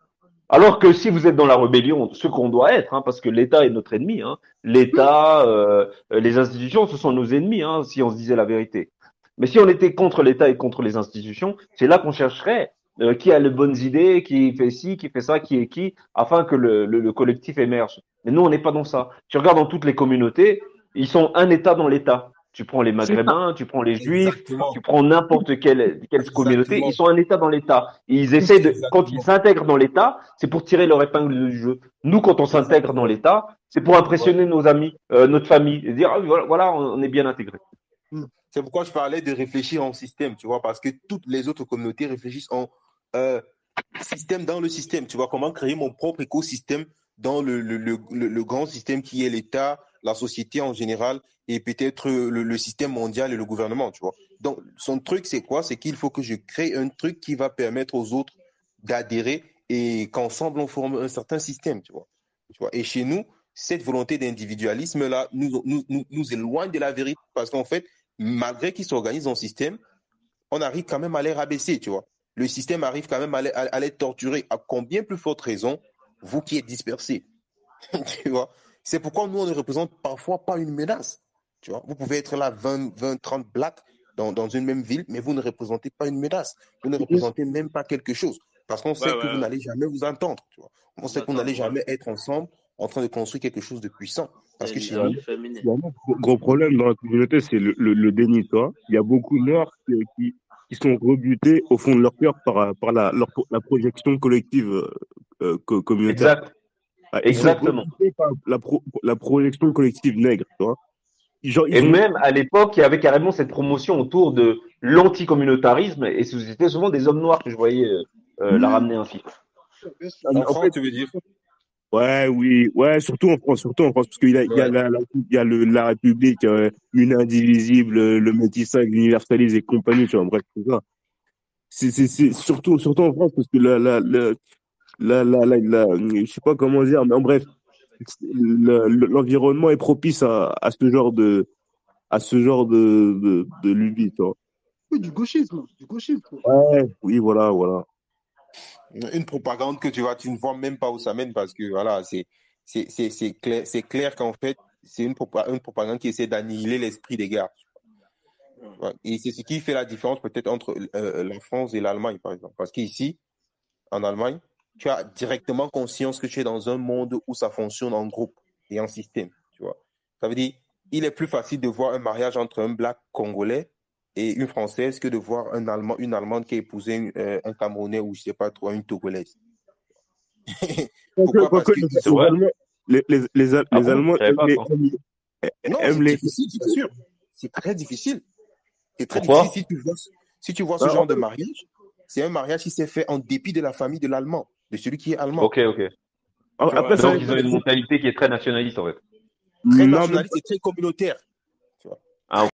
Speaker 7: Alors que si vous êtes dans la rébellion, ce qu'on doit être, hein, parce que l'État est notre ennemi, hein, l'État, les institutions, ce sont nos ennemis, hein, si on se disait la vérité. Mais si on était contre l'État et contre les institutions, c'est là qu'on chercherait qui a les bonnes idées, qui fait ci, qui fait ça, qui est qui, afin que le collectif émerge. Mais nous, on n'est pas dans ça. Tu regardes dans toutes les communautés, ils sont un État dans l'État. Tu prends les
Speaker 5: C'est ça.
Speaker 7: Maghrébins, tu prends les Juifs,
Speaker 2: Exactement.
Speaker 7: tu prends n'importe quelle communauté,
Speaker 2: Exactement.
Speaker 7: ils sont un État dans l'État. Et ils
Speaker 2: C'est
Speaker 7: essaient de, quand ils
Speaker 2: exactement.
Speaker 7: s'intègrent dans l'État, c'est pour tirer leur épingle du jeu. Nous, quand on s'intègre dans
Speaker 2: Exactement.
Speaker 7: l'État, c'est pour
Speaker 2: Ouais.
Speaker 7: impressionner nos amis, notre famille, et dire, ah, voilà, on est bien intégré.
Speaker 2: C'est pourquoi je parlais de réfléchir en système, tu vois, parce que toutes les autres communautés réfléchissent en système dans le système, tu vois, comment créer mon propre écosystème dans le grand système qui est l'État, la société en général, et peut-être le système mondial et le gouvernement, tu vois. Donc, son truc, c'est quoi? C'est qu'il faut que je crée un truc qui va permettre aux autres d'adhérer et qu'ensemble, on forme un certain système, tu vois. Tu vois. Et chez nous, cette volonté d'individualisme-là nous éloigne de la vérité parce qu'en fait, malgré qu'ils s'organisent en système, on arrive quand même à les rabaisser, tu vois. Le système arrive quand même à les torturer. À combien plus forte raison, vous qui êtes dispersés, tu vois. C'est pourquoi nous, on ne représente parfois pas une menace, tu vois. Vous pouvez être là 20, 30 blacks dans une même ville, mais vous ne représentez pas une menace. Vous ne représentez même pas quelque chose. Parce qu'on sait que vous n'allez jamais vous entendre, tu vois. On sait qu'on n'allait jamais être ensemble en train de construire quelque chose de puissant. Parce que chez nous,
Speaker 8: féminin.
Speaker 6: Il y a un gros problème dans la communauté, c'est le déni, tu vois. Il y a beaucoup de Noirs qui sont rebutés au fond de leur cœur par la projection collective communautaire.
Speaker 7: Exact.
Speaker 6: Ah, ils sont
Speaker 7: Exactement.
Speaker 6: rebutés par la projection collective nègre, tu vois. Genre,
Speaker 7: Et même à l'époque, il y avait carrément cette promotion autour de l'anticommunautarisme, et c'était souvent des hommes noirs que je voyais la ramener ainsi.
Speaker 5: Bien sûr.
Speaker 2: en
Speaker 6: en
Speaker 2: France,
Speaker 6: fait,
Speaker 2: tu veux dire?
Speaker 6: ouais, oui, ouais, surtout en France, parce qu'il y a, il y a
Speaker 2: Ouais.
Speaker 6: il y a la République, une indivisible, le métissage, l'universalisme et compagnie, tu vois, bref, tout ça. C'est surtout en France, parce que je sais pas comment dire, mais en bref, l'environnement est propice à ce genre de lubie, tu vois.
Speaker 5: Oui, du gauchisme. Du gauchisme.
Speaker 6: Ouais, oui, voilà.
Speaker 2: Une propagande que tu ne vois même pas où ça mène parce que voilà, c'est clair qu'en fait, c'est une propagande qui essaie d'annihiler l'esprit des gars. Ouais. Et c'est ce qui fait la différence peut-être entre la France et l'Allemagne, par exemple. Parce qu'ici, en Allemagne, tu as directement conscience que tu es dans un monde où ça fonctionne en groupe et en système, tu vois. Ça veut dire, il est plus facile de voir un mariage entre un black congolais et une Française que de voir une Allemande qui a épousé un Camerounais ou je sais pas trop, une Togolaise. Pourquoi? Parce que
Speaker 7: C'est vrai.
Speaker 6: Les
Speaker 7: Ah bon?
Speaker 6: Allemands
Speaker 7: Je savais pas ça.
Speaker 2: non, c'est
Speaker 6: aiment les...
Speaker 2: difficile, bien sûr. C'est très difficile. C'est très
Speaker 7: Pourquoi?
Speaker 2: difficile si tu vois ce
Speaker 6: Ah,
Speaker 2: genre de mariage. C'est un mariage qui s'est fait en dépit de la famille de l'Allemand, de celui qui est allemand.
Speaker 7: Ok.
Speaker 2: Tu vois,
Speaker 6: après, ça,
Speaker 7: Donc ils ont une mentalité qui est très nationaliste en fait.
Speaker 2: très
Speaker 6: non, mais
Speaker 2: nationaliste et très communautaire. Tu vois.
Speaker 7: Ah,